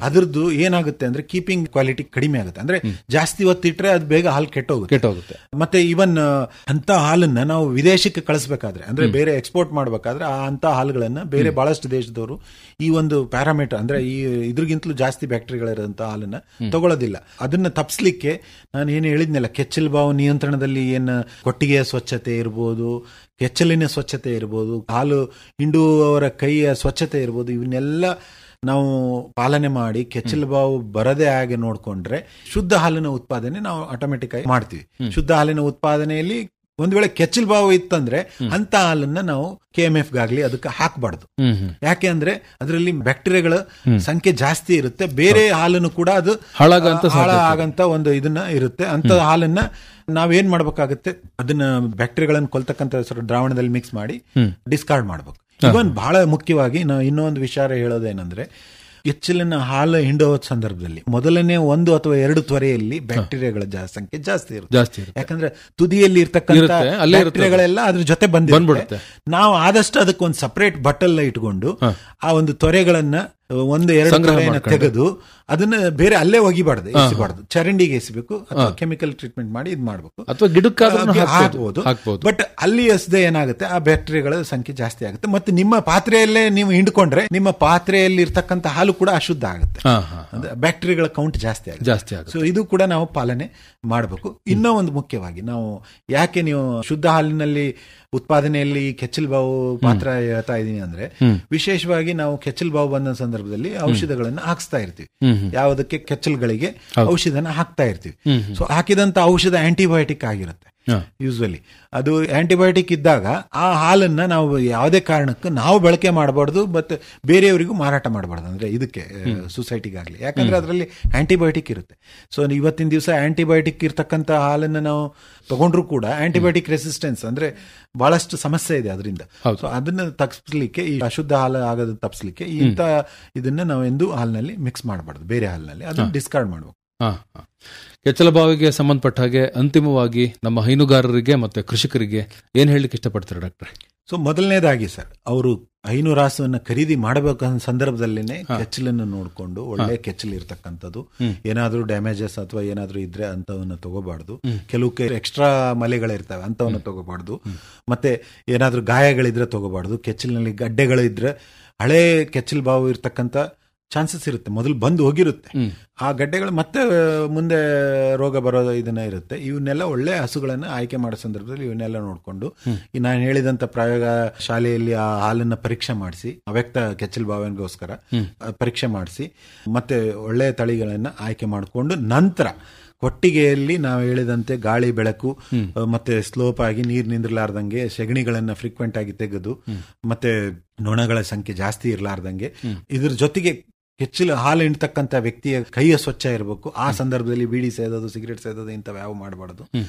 ಅದ್ರದ್ದು ಏನಾಗುತ್ತೆ ಅಂದ್ರೆ ಕೀಪಿಂಗ್ ಕ್ವಾಲಿಟಿ ಕಡಿಮೆ ಆಗುತ್ತೆ. ಅಂದ್ರೆ ಜಾಸ್ತಿ ಹೊತ್ತಿಟ್ರೆ ಅದು ಬೇಗ ಹಾಲು ಕೆಟ್ಟೋಗುತ್ತೆ. ಮತ್ತೆ ಇವನ್ ಅಂತ ಹಾಲನ್ನ ನಾವು ವಿದೇಶಕ್ಕೆ ಕಳಿಸಬೇಕಾದ್ರೆ ಅಂದ್ರೆ ಬೇರೆ ಎಕ್ಸ್ಪೋರ್ಟ್ ಮಾಡಬೇಕಾದ್ರೆ ಅಂತ ಹಾಲುಗಳನ್ನ ಬೇರೆ ಬಹಳಷ್ಟು ದೇಶದವರು ಈ ಒಂದು ಪ್ಯಾರಾಮೀಟರ್ ಅಂದ್ರೆ ಈ ಇದ್ರಿಗಿಂತಲೂ ಜಾಸ್ತಿ ಬ್ಯಾಕ್ಟೀರಿಯಾಗಳಿರೋಂಥ ಹಾಲನ್ನ ತಗೊಳ್ಳೋದಿಲ್ಲ. ಅದನ್ನ ತಪ್ಪಿಸ್ಲಿಕ್ಕೆ ನಾನು ಏನು ಹೇಳಿದ್ನಲ್ಲ, ಕೆಚ್ಚಲು ಬಾವು ನಿಯಂತ್ರಣದಲ್ಲಿ ಏನು ಕೊಟ್ಟಿಗೆಯ ಸ್ವಚ್ಛತೆ ಇರ್ಬೋದು, ಕೆಚ್ಚಲಿನ ಸ್ವಚ್ಛತೆ ಇರ್ಬೋದು, ಹಾಲು ಹಿಂಡುವವರ ಕೈಯ ಸ್ವಚ್ಛತೆ ಇರ್ಬೋದು, ಇವನ್ನೆಲ್ಲ ನಾವು ಪಾಲನೆ ಮಾಡಿ ಕೆಚ್ಚಲು ಬಾವು ಬರದೇ ಹಾಗೆ ನೋಡ್ಕೊಂಡ್ರೆ ಶುದ್ಧ ಹಾಲಿನ ಉತ್ಪಾದನೆ ನಾವು ಆಟೋಮೆಟಿಕ್ ಆಗಿ ಮಾಡ್ತೀವಿ. ಶುದ್ಧ ಹಾಲಿನ ಉತ್ಪಾದನೆಯಲ್ಲಿ ಒಂದ್ ವೇಳೆ ಕೆಚ್ಚಲು ಬಾವು ಇತ್ತಂದ್ರೆ ಅಂತ ಹಾಲನ್ನ ನಾವು KMF ಗಾಗ್ಲಿ ಅದಕ್ಕೆ ಹಾಕಬಾರ್ದು. ಯಾಕೆ ಅಂದ್ರೆ ಅದರಲ್ಲಿ ಬ್ಯಾಕ್ಟೀರಿಯಾಗಳ ಸಂಖ್ಯೆ ಜಾಸ್ತಿ ಇರುತ್ತೆ, ಬೇರೆ ಹಾಲನ್ನು ಕೂಡ ಅದು ಹಾಳಾಗಂತ ಒಂದು ಇದನ್ನ ಇರುತ್ತೆ. ಅಂತ ಹಾಲನ್ನ ನಾವೇನ್ ಮಾಡ್ಬೇಕಾಗತ್ತೆ, ಅದನ್ನ ಬ್ಯಾಕ್ಟೀರಿಯಾಗಳನ್ನು ಕೊಲ್ತಕ್ಕಂತ ದ್ರಾವಣದಲ್ಲಿ ಮಿಕ್ಸ್ ಮಾಡಿ ಡಿಸ್ಕಾರ್ಡ್ ಮಾಡ್ಬೇಕು. ಇವನ್ ಬಹಳ ಮುಖ್ಯವಾಗಿ ನಾವು ಇನ್ನೊಂದು ವಿಚಾರ ಹೇಳೋದೇನಂದ್ರೆ, ಕೆಚ್ಚಲಿನ ಹಾಲು ಹಿಂಡುವ ಸಂದರ್ಭದಲ್ಲಿ ಮೊದಲನೇ 1 ಅಥವಾ 2 ತ್ವರೆಯಲ್ಲಿ ಬ್ಯಾಕ್ಟೀರಿಯಾಗಳ ಸಂಖ್ಯೆ ಜಾಸ್ತಿ ಇರುತ್ತೆ. ಯಾಕಂದ್ರೆ ತುದಿಯಲ್ಲಿ ಇರ್ತಕ್ಕಂಥ ಬ್ಯಾಕ್ಟೀರಿಯಾಗಳೆಲ್ಲ ಅದ್ರ ಜೊತೆ ಬಂದಿರುತ್ತೆ. ನಾವು ಆದಷ್ಟು ಅದಕ್ಕೆ ಒಂದು ಸಪರೇಟ್ ಬಟ್ಟಲ್ ಇಟ್ಕೊಂಡು ಆ ಒಂದು ತ್ವರೆಗಳನ್ನ 1-2 ತ್ವರೆಯನ್ನ ತೆಗೆದು ಅದನ್ನ ಬೇರೆ ಅಲ್ಲೇ ಒಗಿಬಾರ್ದು, ಎಸಿಬಾರ್ದು, ಚರಂಡಿಗೆ ಎಸಿಬೇಕು ಅಥವಾ ಕೆಮಿಕಲ್ ಟ್ರೀಟ್ಮೆಂಟ್ ಮಾಡಿ ಇದು ಮಾಡಬೇಕು ಅಥವಾ ಗಿಡಕ್ಕೆ ಹಾಕಬಹುದು. ಬಟ್ ಅಲ್ಲಿ ಎಸದೆ ಏನಾಗುತ್ತೆ, ಆ ಬ್ಯಾಕ್ಟೀರಿಯಾಗಳ ಸಂಖ್ಯೆ ಜಾಸ್ತಿ ಆಗುತ್ತೆ. ಮತ್ತೆ ನಿಮ್ಮ ಪಾತ್ರೆಯಲ್ಲೇ ನೀವು ಹಿಂಡ್ಕೊಂಡ್ರೆ ನಿಮ್ಮ ಪಾತ್ರೆಯಲ್ಲಿ ಇರ್ತಕ್ಕಂಥ ಹಾಲು ಕೂಡ ಅಶುದ್ಧ ಆಗುತ್ತೆ, ಬ್ಯಾಕ್ಟೀರಿಯಾಗಳ ಕೌಂಟ್ ಜಾಸ್ತಿ ಆಗುತ್ತೆ. ಸೊ ಇದು ಕೂಡ ನಾವು ಪಾಲನೆ ಮಾಡಬೇಕು. ಇನ್ನೂ ಒಂದು ಮುಖ್ಯವಾಗಿ ನಾವು ಯಾಕೆ ನೀವು ಶುದ್ಧ ಹಾಲಿನಲ್ಲಿ ಉತ್ಪಾದನೆಯಲ್ಲಿ ಕೆಚ್ಚಲು ಬಾವು ಪಾತ್ರ ಹೇಳ್ತಾ ಇದೀನಿ ಅಂದ್ರೆ, ವಿಶೇಷವಾಗಿ ನಾವು ಕೆಚ್ಚಲು ಬಾವು ಬಂದ ಸಂದರ್ಭದಲ್ಲಿ ಔಷಧಗಳನ್ನು ಹಾಕ್ಸ್ತಾ ಇರ್ತೀವಿ. ಯಾವುದಕ್ಕೆ ಕೆಚ್ಚಲುಗಳಿಗೆ ಔಷಧನ ಹಾಕ್ತಾ ಇರ್ತೀವಿ. ಸೊ ಹಾಕಿದಂತ ಔಷಧ ಆಂಟಿಬಯೋಟಿಕ್ ಆಗಿರುತ್ತೆ. ಯೂಸ್ವಲಿ ಅದು ಆಂಟಿಬಯೋಟಿಕ್ ಇದ್ದಾಗ ಆ ಹಾಲನ್ನ ನಾವು ಯಾವುದೇ ಕಾರಣಕ್ಕೂ ನಾವು ಬಳಕೆ ಮಾಡಬಾರ್ದು, ಮತ್ತೆ ಬೇರೆಯವರಿಗೂ ಮಾರಾಟ ಮಾಡಬಾರ್ದು. ಅಂದ್ರೆ ಇದಕ್ಕೆ ಸೊಸೈಟಿಗಾಗ್ಲಿ, ಯಾಕಂದ್ರೆ ಅದರಲ್ಲಿ ಆಂಟಿಬಯೋಟಿಕ್ ಇರುತ್ತೆ. ಸೊ ಇವತ್ತಿನ ದಿವಸ ಆಂಟಿಬಯೋಟಿಕ್ ಇರ್ತಕ್ಕಂಥ ಹಾಲನ್ನ ನಾವು ತಗೊಂಡ್ರು ಕೂಡ ಆಂಟಿಬಯೋಟಿಕ್ ರೆಸಿಸ್ಟೆನ್ಸ್ ಅಂದ್ರೆ ಬಹಳಷ್ಟು ಸಮಸ್ಯೆ ಇದೆ ಅದರಿಂದ. ಸೊ ಅದನ್ನ ತಪ್ಪಿಸ್ಲಿಕ್ಕೆ, ಈ ಅಶುದ್ಧ ಹಾಲು ಆಗೋದನ್ನ ತಪ್ಪಿಸ್ಲಿಕ್ಕೆ ಇಂಥ ಇದನ್ನ ನಾವು ಎಂದು ಹಾಲಿನಲ್ಲಿ ಮಿಕ್ಸ್ ಮಾಡಬಾರ್ದು, ಬೇರೆ ಹಾಲಿನಲ್ಲಿ ಅದನ್ನ ಡಿಸ್ಕಾರ್ಡ್ ಮಾಡಬೇಕು. ಕೆಚ್ಚಲುಬಾವಿಗೆ ಸಂಬಂಧಪಟ್ಟ ಹಾಗೆ ಅಂತಿಮವಾಗಿ ನಮ್ಮ ಹೈನುಗಾರರಿಗೆ ಮತ್ತೆ ಕೃಷಿಕರಿಗೆ ಏನ್ ಹೇಳಲಿಕ್ಕೆ ಇಷ್ಟಪಡ್ತಾರೆ ಡಾಕ್ಟ್ರೆ? ಸೊ ಮೊದಲನೇದಾಗಿ ಸರ್, ಅವರು ಹೈನು ರಾಸುವನ್ನ ಖರೀದಿ ಮಾಡಬೇಕಂತ ಸಂದರ್ಭದಲ್ಲೇನೆ ಕೆಚ್ಚಲನ್ನು ನೋಡ್ಕೊಂಡು ಒಳ್ಳೆ ಕೆಚ್ಚಲು ಇರ್ತಕ್ಕಂಥದ್ದು, ಏನಾದ್ರೂ ಡ್ಯಾಮೇಜಸ್ ಅಥವಾ ಏನಾದ್ರೂ ಇದ್ರೆ ಅಂತವನ್ನ ತಗೋಬಾರ್ದು. ಕೆಲವು ಎಕ್ಸ್ಟ್ರಾ ಮಲೆಗಳಿರ್ತವೆ ಅಂತವನ್ನ ತಗೋಬಾರ್ದು. ಮತ್ತೆ ಏನಾದ್ರೂ ಗಾಯಗಳಿದ್ರೆ ತಗೋಬಾರ್ದು. ಕೆಚ್ಚಲಿನಲ್ಲಿ ಗಡ್ಡೆಗಳಿದ್ರೆ, ಹಳೆ ಕೆಚ್ಚಲು ಬಾವು ಇರ್ತಕ್ಕಂಥ ಚಾನ್ಸಸ್ ಇರುತ್ತೆ, ಮೊದಲು ಬಂದು ಹೋಗಿರುತ್ತೆ. ಆ ಗಡ್ಡೆಗಳು ಮತ್ತೆ ಮುಂದೆ ರೋಗ ಬರೋದು ಇದನ್ನ ಇರುತ್ತೆ. ಇವನ್ನೆಲ್ಲ ಒಳ್ಳೆ ಹಸುಗಳನ್ನ ಆಯ್ಕೆ ಮಾಡೋ ಸಂದರ್ಭದಲ್ಲಿ ಇವನ್ನೆಲ್ಲ ನೋಡ್ಕೊಂಡು, ನಾನು ಹೇಳಿದಂತ ಪ್ರಯೋಗ ಶಾಲೆಯಲ್ಲಿ ಆ ಹಾಲನ್ನ ಪರೀಕ್ಷೆ ಮಾಡಿಸಿ, ಅವ್ಯಕ್ತ ಕೆಚ್ಚಲು ಬಾವಿಗೋಸ್ಕರ ಪರೀಕ್ಷೆ ಮಾಡಿಸಿ, ಮತ್ತೆ ಒಳ್ಳೆ ತಳಿಗಳನ್ನ ಆಯ್ಕೆ ಮಾಡಿಕೊಂಡು ನಂತರ ಕೊಟ್ಟಿಗೆಯಲ್ಲಿ ನಾವು ಹೇಳಿದಂತೆ ಗಾಳಿ ಬೆಳಕು ಮತ್ತೆ ಸ್ಲೋಪ್ ಆಗಿ ನೀರು ನಿಂದಿರ್ಲಾರ್ದಂಗೆ ಸೆಗಣಿಗಳನ್ನ ಫ್ರೀಕ್ವೆಂಟ್ ಆಗಿ ತೆಗೆದು, ಮತ್ತೆ ನೊಣಗಳ ಸಂಖ್ಯೆ ಜಾಸ್ತಿ ಇರಲಾರ್ದಂಗೆ, ಇದ್ರ ಜೊತೆಗೆ ಕೆಚ್ಚಲು ಹಾಲು ಹಿಂಡ್ತಕ್ಕಂಥ ವ್ಯಕ್ತಿಯ ಕೈಯ ಸ್ವಚ್ಛ ಇರಬೇಕು. ಆ ಸಂದರ್ಭದಲ್ಲಿ ಬೀಡಿ ಸೇದೋದು, ಸಿಗರೇಟ್ ಸೇದೋದು ಇಂಥವು ಯಾವ ಮಾಡಬಾರ್ದು.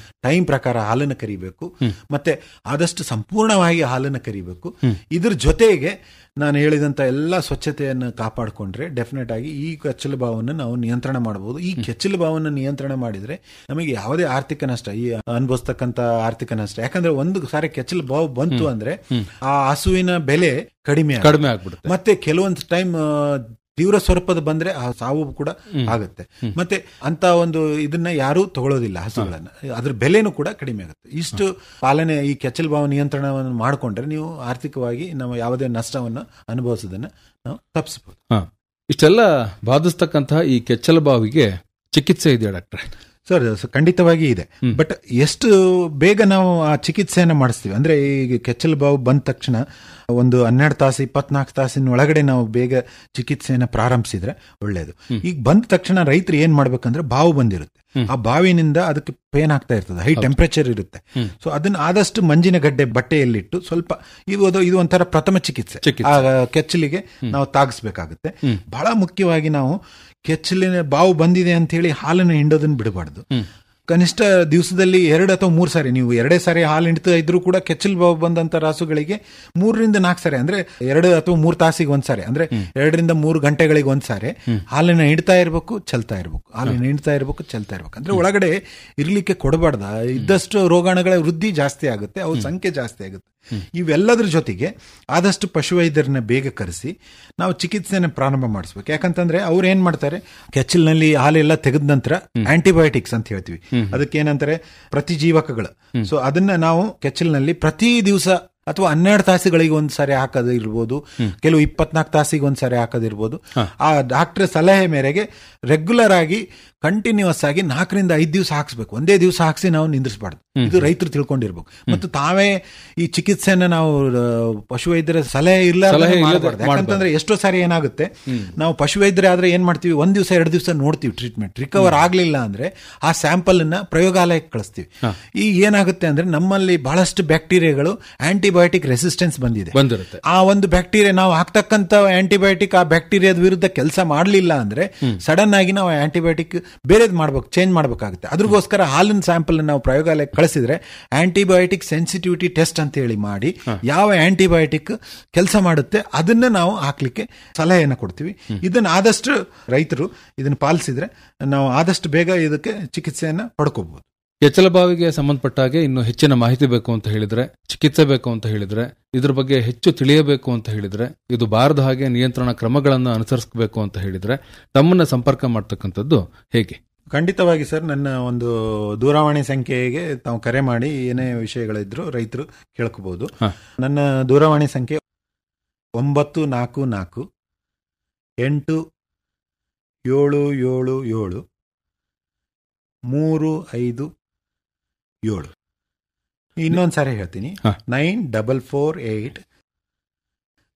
ಟೈಮ್ ಪ್ರಕಾರ ಹಾಲನ್ನು ಕರಿಬೇಕು, ಮತ್ತೆ ಆದಷ್ಟು ಸಂಪೂರ್ಣವಾಗಿ ಹಾಲನ್ನು ಕರಿಬೇಕು. ಇದ್ರ ಜೊತೆಗೆ ನಾನು ಹೇಳಿದಂತ ಎಲ್ಲ ಸ್ವಚ್ಛತೆಯನ್ನು ಕಾಪಾಡಿಕೊಂಡ್ರೆ ಡೆಫಿನೆಟ್ ಆಗಿ ಈ ಕೆಚ್ಚಲು ಬಾವನ್ನು ನಾವು ನಿಯಂತ್ರಣ ಮಾಡಬಹುದು. ಈ ಕೆಚ್ಚಲು ಬಾವನ್ನು ನಿಯಂತ್ರಣ ಮಾಡಿದ್ರೆ ನಮಗೆ ಯಾವುದೇ ಆರ್ಥಿಕ ನಷ್ಟ, ಈ ಅನುಭವಿಸ್ತಕ್ಕಂಥ ಆರ್ಥಿಕ ನಷ್ಟ, ಯಾಕಂದ್ರೆ ಒಂದು ಸಾರಿ ಕೆಚ್ಚಲು ಬಾವು ಬಂತು ಅಂದ್ರೆ ಆ ಹಸುವಿನ ಬೆಲೆ ಕಡಿಮೆ ಆಗ್ಬಿಡುತ್ತೆ. ಮತ್ತೆ ಕೆಲವೊಂದು ಟೈಮ್ ತೀವ್ರ ಸ್ವರೂಪದ ಬಂದ್ರೆ ಆ ಸಾವು ಕೂಡ ಆಗುತ್ತೆ. ಮತ್ತೆ ಅಂತ ಒಂದು ಇದನ್ನ ಯಾರು ತಗೊಳ್ಳೋದಿಲ್ಲ ಹಸುಗಳನ್ನ, ಅದ್ರ ಬೆಲೆನೂ ಕೂಡ ಕಡಿಮೆ ಆಗುತ್ತೆ. ಇಷ್ಟು ಪಾಲನೆ, ಈ ಕೆಚ್ಚಲು ಬಾವು ನಿಯಂತ್ರಣವನ್ನು ಮಾಡಿಕೊಂಡ್ರೆ ನೀವು ಆರ್ಥಿಕವಾಗಿ ನಾವು ಯಾವುದೇ ನಷ್ಟವನ್ನು ಅನುಭವಿಸೋದನ್ನ ನಾವು ತಪ್ಪಿಸಬಹುದು. ಇಷ್ಟೆಲ್ಲ ಬಾಧಿಸ್ತಕ್ಕಂತಹ ಈ ಕೆಚ್ಚಲು ಬಾವಿಗೆ ಚಿಕಿತ್ಸೆ ಇದೆಯಾ ಡಾಕ್ಟ್ರೆ? ಸರ್ ಖಂಡಿತವಾಗಿ ಇದೆ. ಬಟ್ ಎಷ್ಟು ಬೇಗ ನಾವು ಆ ಚಿಕಿತ್ಸೆಯನ್ನು ಮಾಡಿಸ್ತೀವಿ ಅಂದ್ರೆ, ಈಗ ಕೆಚ್ಚಲು ಬಾವು ಬಂದ ತಕ್ಷಣ ಒಂದು 12 ತಾಸು 24 ತಾಸಿನ ಒಳಗಡೆ ನಾವು ಬೇಗ ಚಿಕಿತ್ಸೆಯನ್ನು ಪ್ರಾರಂಭಿಸಿದ್ರೆ ಒಳ್ಳೇದು. ಈಗ ಬಂದ ತಕ್ಷಣ ರೈತರು ಏನ್ ಮಾಡ್ಬೇಕಂದ್ರೆ, ಬಾವು ಬಂದಿರುತ್ತೆ, ಆ ಬಾವಿನಿಂದ ಅದಕ್ಕೆ ಪೇನ್ ಆಗ್ತಾ ಇರ್ತದೆ, ಹೈ ಟೆಂಪರೇಚರ್ ಇರುತ್ತೆ. ಸೊ ಅದನ್ನ ಆದಷ್ಟು ಮಂಜಿನ ಗಡ್ಡೆ ಬಟ್ಟೆಯಲ್ಲಿಟ್ಟು ಸ್ವಲ್ಪ ಇದು ಒಂಥರ ಪ್ರಥಮ ಚಿಕಿತ್ಸೆ ಆ ಕೆಚ್ಚಲಿಗೆ ನಾವು ತಾಗಿಸ್ಬೇಕಾಗುತ್ತೆ. ಬಹಳ ಮುಖ್ಯವಾಗಿ ನಾವು ಕೆಚ್ಚಲಿನ ಬಾವು ಬಂದಿದೆ ಅಂತ ಹೇಳಿ ಹಾಲನ್ನು ಹಿಂಡೋದನ್ನ ಬಿಡಬಾರ್ದು. ಕನಿಷ್ಠ ದಿವಸದಲ್ಲಿ 2 ಅಥವಾ 3 ಸಾರಿ, ನೀವು 2 ಸಾರಿ ಹಾಲು ಹಿಂಡ್ತಾ ಇದ್ರೂ ಕೂಡ ಕೆಚ್ಚಲು ಬಾವು ಬಂದಂತ ರಾಸುಗಳಿಗೆ 3 ರಿಂದ 4 ಸಾರಿ ಅಂದ್ರೆ 2 ಅಥವಾ 3 ತಾಸಿಗೆ ಒಂದ್ಸಾರಿ, ಅಂದ್ರೆ 2 ರಿಂದ 3 ಗಂಟೆಗಳಿಗೆ ಒಂದ್ಸಾರಿ ಹಾಲನ್ನ ಹಿಂಡ್ತಾ ಇರ್ಬೇಕು, ಚಲ್ತಾ ಇರ್ಬೇಕು, ಹಾಲನ್ನ ಹಿಂಡ್ತಾ ಇರ್ಬೇಕು, ಚಲ್ತಾ ಇರ್ಬೇಕು. ಅಂದ್ರೆ ಒಳಗಡೆ ಇರ್ಲಿಕ್ಕೆ ಕೊಡಬಾರ್ದ. ಇದ್ದಷ್ಟು ರೋಗಾಣುಗಳ ವೃದ್ಧಿ ಜಾಸ್ತಿ ಆಗುತ್ತೆ, ಅವು ಸಂಖ್ಯೆ ಜಾಸ್ತಿ ಆಗುತ್ತೆ. ಇವೆಲ್ಲದ್ರ ಜೊತೆಗೆ ಆದಷ್ಟು ಪಶುವೈದ್ಯರನ್ನ ಬೇಗ ಕರೆಸಿ ನಾವು ಚಿಕಿತ್ಸೆನ ಪ್ರಾರಂಭ ಮಾಡಿಸ್ಬೇಕು. ಯಾಕಂತಂದ್ರೆ ಅವ್ರು ಏನ್ ಮಾಡ್ತಾರೆ, ಕೆಚ್ಚಲಿನಲ್ಲಿ ಹಾಲೆಲ್ಲ ತೆಗೆದ ನಂತರ ಆಂಟಿಬಯೋಟಿಕ್ಸ್ ಅಂತ ಹೇಳ್ತೀವಿ, ಅದಕ್ಕೆ ಏನಂತಾರೆ ಪ್ರತಿಜೀವಕಗಳು. ಸೊ ಅದನ್ನ ನಾವು ಕೆಚ್ಚಲಿನಲ್ಲಿ ಪ್ರತಿ ದಿವಸ ಅಥವಾ 12 ತಾಸುಗಳಿಗೆ ಒಂದ್ಸರಿ ಹಾಕೋದಿರ್ಬೋದು, ಕೆಲವು 24 ತಾಸಿಗೆ ಒಂದ್ಸರಿ ಹಾಕೋದಿರ್ಬೋದು. ಆ ಡಾಕ್ಟರ್ ಸಲಹೆ ಮೇರೆಗೆ ರೆಗ್ಯುಲರ್ ಆಗಿ ಕಂಟಿನ್ಯೂಸ್ ಆಗಿ 4 ರಿಂದ 5 ದಿವಸ ಹಾಕ್ಸ್ಬೇಕು. ಒಂದೇ ದಿವಸ ಹಾಕ್ಸಿ ನಾವು ನಿಂದ್ರಿಸಬಾರ್ದು. ಇದು ರೈತರು ತಿಳ್ಕೊಂಡಿರ್ಬೇಕು. ಮತ್ತು ತಾವೇ ಈ ಚಿಕಿತ್ಸೆನ ನಾವು ಪಶುವೈದ್ಯರ ಸಲಹೆ ಇಲ್ಲ ಮಾಡಬಾರ್ದು. ಯಾಕಂತಂದ್ರೆ ಎಷ್ಟೋ ಸಾರಿ ಏನಾಗುತ್ತೆ, ನಾವು ಪಶುವೈದ್ಯರೇ ಆದ್ರೆ ಏನ್ ಮಾಡ್ತೀವಿ, 1 ದಿವಸ 2 ದಿವಸ ನೋಡ್ತೀವಿ, ಟ್ರೀಟ್ಮೆಂಟ್ ರಿಕವರ್ ಆಗ್ಲಿಲ್ಲ ಅಂದ್ರೆ ಆ ಸ್ಯಾಂಪಲ್ ಅನ್ನ ಪ್ರಯೋಗಾಲಯಕ್ಕೆ ಕಳಿಸ್ತೀವಿ. ಈ ಏನಾಗುತ್ತೆ ಅಂದ್ರೆ ನಮ್ಮಲ್ಲಿ ಬಹಳಷ್ಟು ಬ್ಯಾಕ್ಟೀರಿಯಾಗಳು ಆಂಟಿಬಯೋಟಿಕ್ ರೆಸಿಸ್ಟೆನ್ಸ್ ಬಂದಿರುತ್ತೆ. ಆ ಒಂದು ಬ್ಯಾಕ್ಟೀರಿಯಾ ನಾವು ಹಾಕ್ತಕ್ಕಂತ ಆಂಟಿಬಯೋಟಿಕ್ ಆ ಬ್ಯಾಕ್ಟೀರಿಯಾದ ವಿರುದ್ಧ ಕೆಲಸ ಮಾಡಲಿಲ್ಲ ಅಂದ್ರೆ ಸಡನ್ ಆಗಿ ನಾವು ಆಂಟಿಬಯೋಟಿಕ್ ಬೇರೆದ್ ಮಾಡ್ಬೇಕು, ಚೇಂಜ್ ಮಾಡ್ಬೇಕಾಗುತ್ತೆ. ಅದ್ರಗೋಸ್ಕರ ಹಾಲಿನ ಸ್ಯಾಂಪಲ್ ನಾವು ಪ್ರಯೋಗಾಲಯಕ್ಕೆ ಕಳಿಸಿದ್ರೆ ಆಂಟಿಬಯೋಟಿಕ್ ಸೆನ್ಸಿಟಿವಿಟಿ ಟೆಸ್ಟ್ ಅಂತ ಹೇಳಿ ಮಾಡಿ ಯಾವ ಆಂಟಿಬಯೋಟಿಕ್ ಕೆಲಸ ಮಾಡುತ್ತೆ ಅದನ್ನ ನಾವು ಹಾಕ್ಲಿಕ್ಕೆ ಸಲಹೆಯನ್ನು ಕೊಡ್ತೀವಿ. ಇದನ್ನ ಆದಷ್ಟು ರೈತರು ಇದನ್ನ ಪಾಲಿಸಿದ್ರೆ ನಾವು ಆದಷ್ಟು ಬೇಗ ಇದಕ್ಕೆ ಚಿಕಿತ್ಸೆಯನ್ನ ಪಡ್ಕೋಬಹುದು. ಕೆಚ್ಚಲುಬಾವಿಗೆ ಸಂಬಂಧಪಟ್ಟ ಹಾಗೆ ಇನ್ನು ಹೆಚ್ಚಿನ ಮಾಹಿತಿ ಬೇಕು ಅಂತ ಹೇಳಿದ್ರೆ, ಚಿಕಿತ್ಸೆ ಬೇಕು ಅಂತ ಹೇಳಿದ್ರೆ, ಇದ್ರ ಬಗ್ಗೆ ಹೆಚ್ಚು ತಿಳಿಯಬೇಕು ಅಂತ ಹೇಳಿದ್ರೆ, ಇದು ಬಾರದ ಹಾಗೆ ನಿಯಂತ್ರಣ ಕ್ರಮಗಳನ್ನು ಅನುಸರಿಸಬೇಕು ಅಂತ ಹೇಳಿದ್ರೆ ತಮ್ಮನ್ನ ಸಂಪರ್ಕ ಮಾಡ್ತಕ್ಕಂಥದ್ದು ಹೇಗೆ? ಖಂಡಿತವಾಗಿ ಸರ್, ನನ್ನ ಒಂದು ದೂರವಾಣಿ ಸಂಖ್ಯೆಗೆ ತಾವು ಕರೆ ಮಾಡಿ ಏನೇ ವಿಷಯಗಳಿದ್ರು ರೈತರು ಕೇಳ್ಕೋಬಹುದು. ನನ್ನ ದೂರವಾಣಿ ಸಂಖ್ಯೆ 944 877 357. ಇನ್ನೊಂದ್ ಸಾರಿ ಹೇಳ್ತೀನಿ, 9448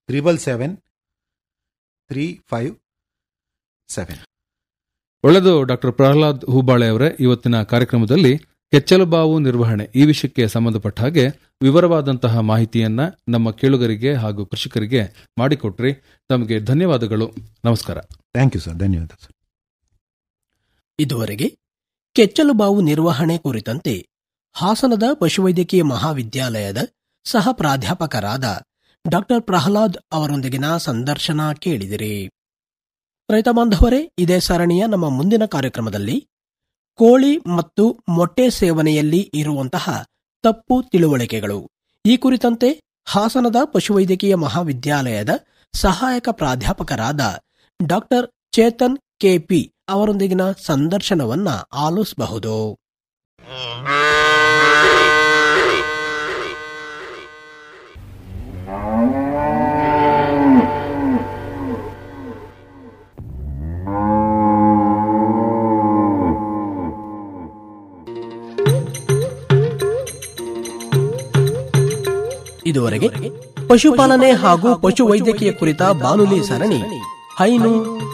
777 357. ಒಳ್ಳೆಯದು. ಡಾಕ್ಟರ್ ಪ್ರಹ್ಲಾದ್ ಹೂಬಾಳೆ ಅವರೇ, ಇವತ್ತಿನ ಕಾರ್ಯಕ್ರಮದಲ್ಲಿ ಕೆಚ್ಚಲುಬಾವು ನಿರ್ವಹಣೆ ಈ ವಿಷಯಕ್ಕೆ ಸಂಬಂಧಪಟ್ಟ ಹಾಗೆ ವಿವರವಾದಂತಹ ಮಾಹಿತಿಯನ್ನ ನಮ್ಮ ಕೇಳುಗರಿಗೆ ಹಾಗೂ ಕೃಷಿಕರಿಗೆ ಮಾಡಿಕೊಟ್ರಿ. ತಮಗೆ ಧನ್ಯವಾದಗಳು. ನಮಸ್ಕಾರ. Thank you sir. ಧನ್ಯವಾದ ಸರ್. ಇದುವರೆಗೆ ಕೆಚ್ಚಲುಬಾವು ನಿರ್ವಹಣೆ ಕುರಿತಂತೆ ಹಾಸನದ ಪಶುವೈದ್ಯಕೀಯ ಮಹಾವಿದ್ಯಾಲಯದ ಸಹ ಪ್ರಾಧ್ಯಾಪಕರಾದ ಡಾಕ್ಟರ್ ಪ್ರಹ್ಲಾದ್ ಅವರೊಂದಿಗಿನ ಸಂದರ್ಶನ ಕೇಳಿದಿರಿ. ರೈತ ಬಾಂಧವರೇ, ಇದೇ ಸರಣಿಯ ನಮ್ಮ ಮುಂದಿನ ಕಾರ್ಯಕ್ರಮದಲ್ಲಿ ಕೋಳಿ ಮತ್ತು ಮೊಟ್ಟೆ ಸೇವನೆಯಲ್ಲಿ ಇರುವಂತಹ ತಪ್ಪು ತಿಳುವಳಿಕೆಗಳು ಈ ಕುರಿತಂತೆ ಹಾಸನದ ಪಶುವೈದ್ಯಕೀಯ ಮಹಾವಿದ್ಯಾಲಯದ ಸಹಾಯಕ ಪ್ರಾಧ್ಯಾಪಕರಾದ ಡಾಕ್ಟರ್ ಚೇತನ್ ಕೆಪಿ ಅವರೊಂದಿಗಿನ ಸಂದರ್ಶನವನ್ನ ಆಲಿಸಬಹುದು. ಇದುವರೆಗೆ ಪಶುಪಾಲನೆ ಹಾಗೂ ಪಶುವೈದ್ಯಕೀಯ ಕುರಿತ ಬಾನುಲಿ ಸರಣಿ ಹೈನು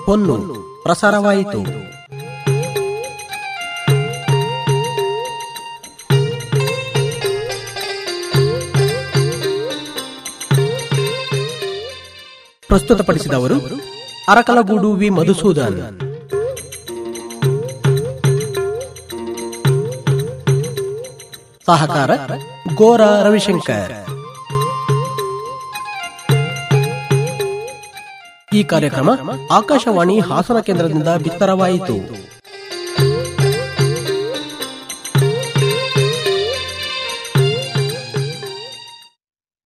ಹೊನ್ನು ಪ್ರಸಾರವಾಯಿತು. ಪ್ರಸ್ತುತಪಡಿಸಿದವರು ಅರಕಲಗೂಡು ವಿ ಮಧುಸೂದನ್. ಸಹಕಾರ ಗೋರಾ ರವಿಶಂಕರ್. ಈ ಕಾರ್ಯಕ್ರಮ ಆಕಾಶವಾಣಿ ಹಾಸನ ಕೇಂದ್ರದಿಂದ ಬಿತ್ತರವಾಯಿತು.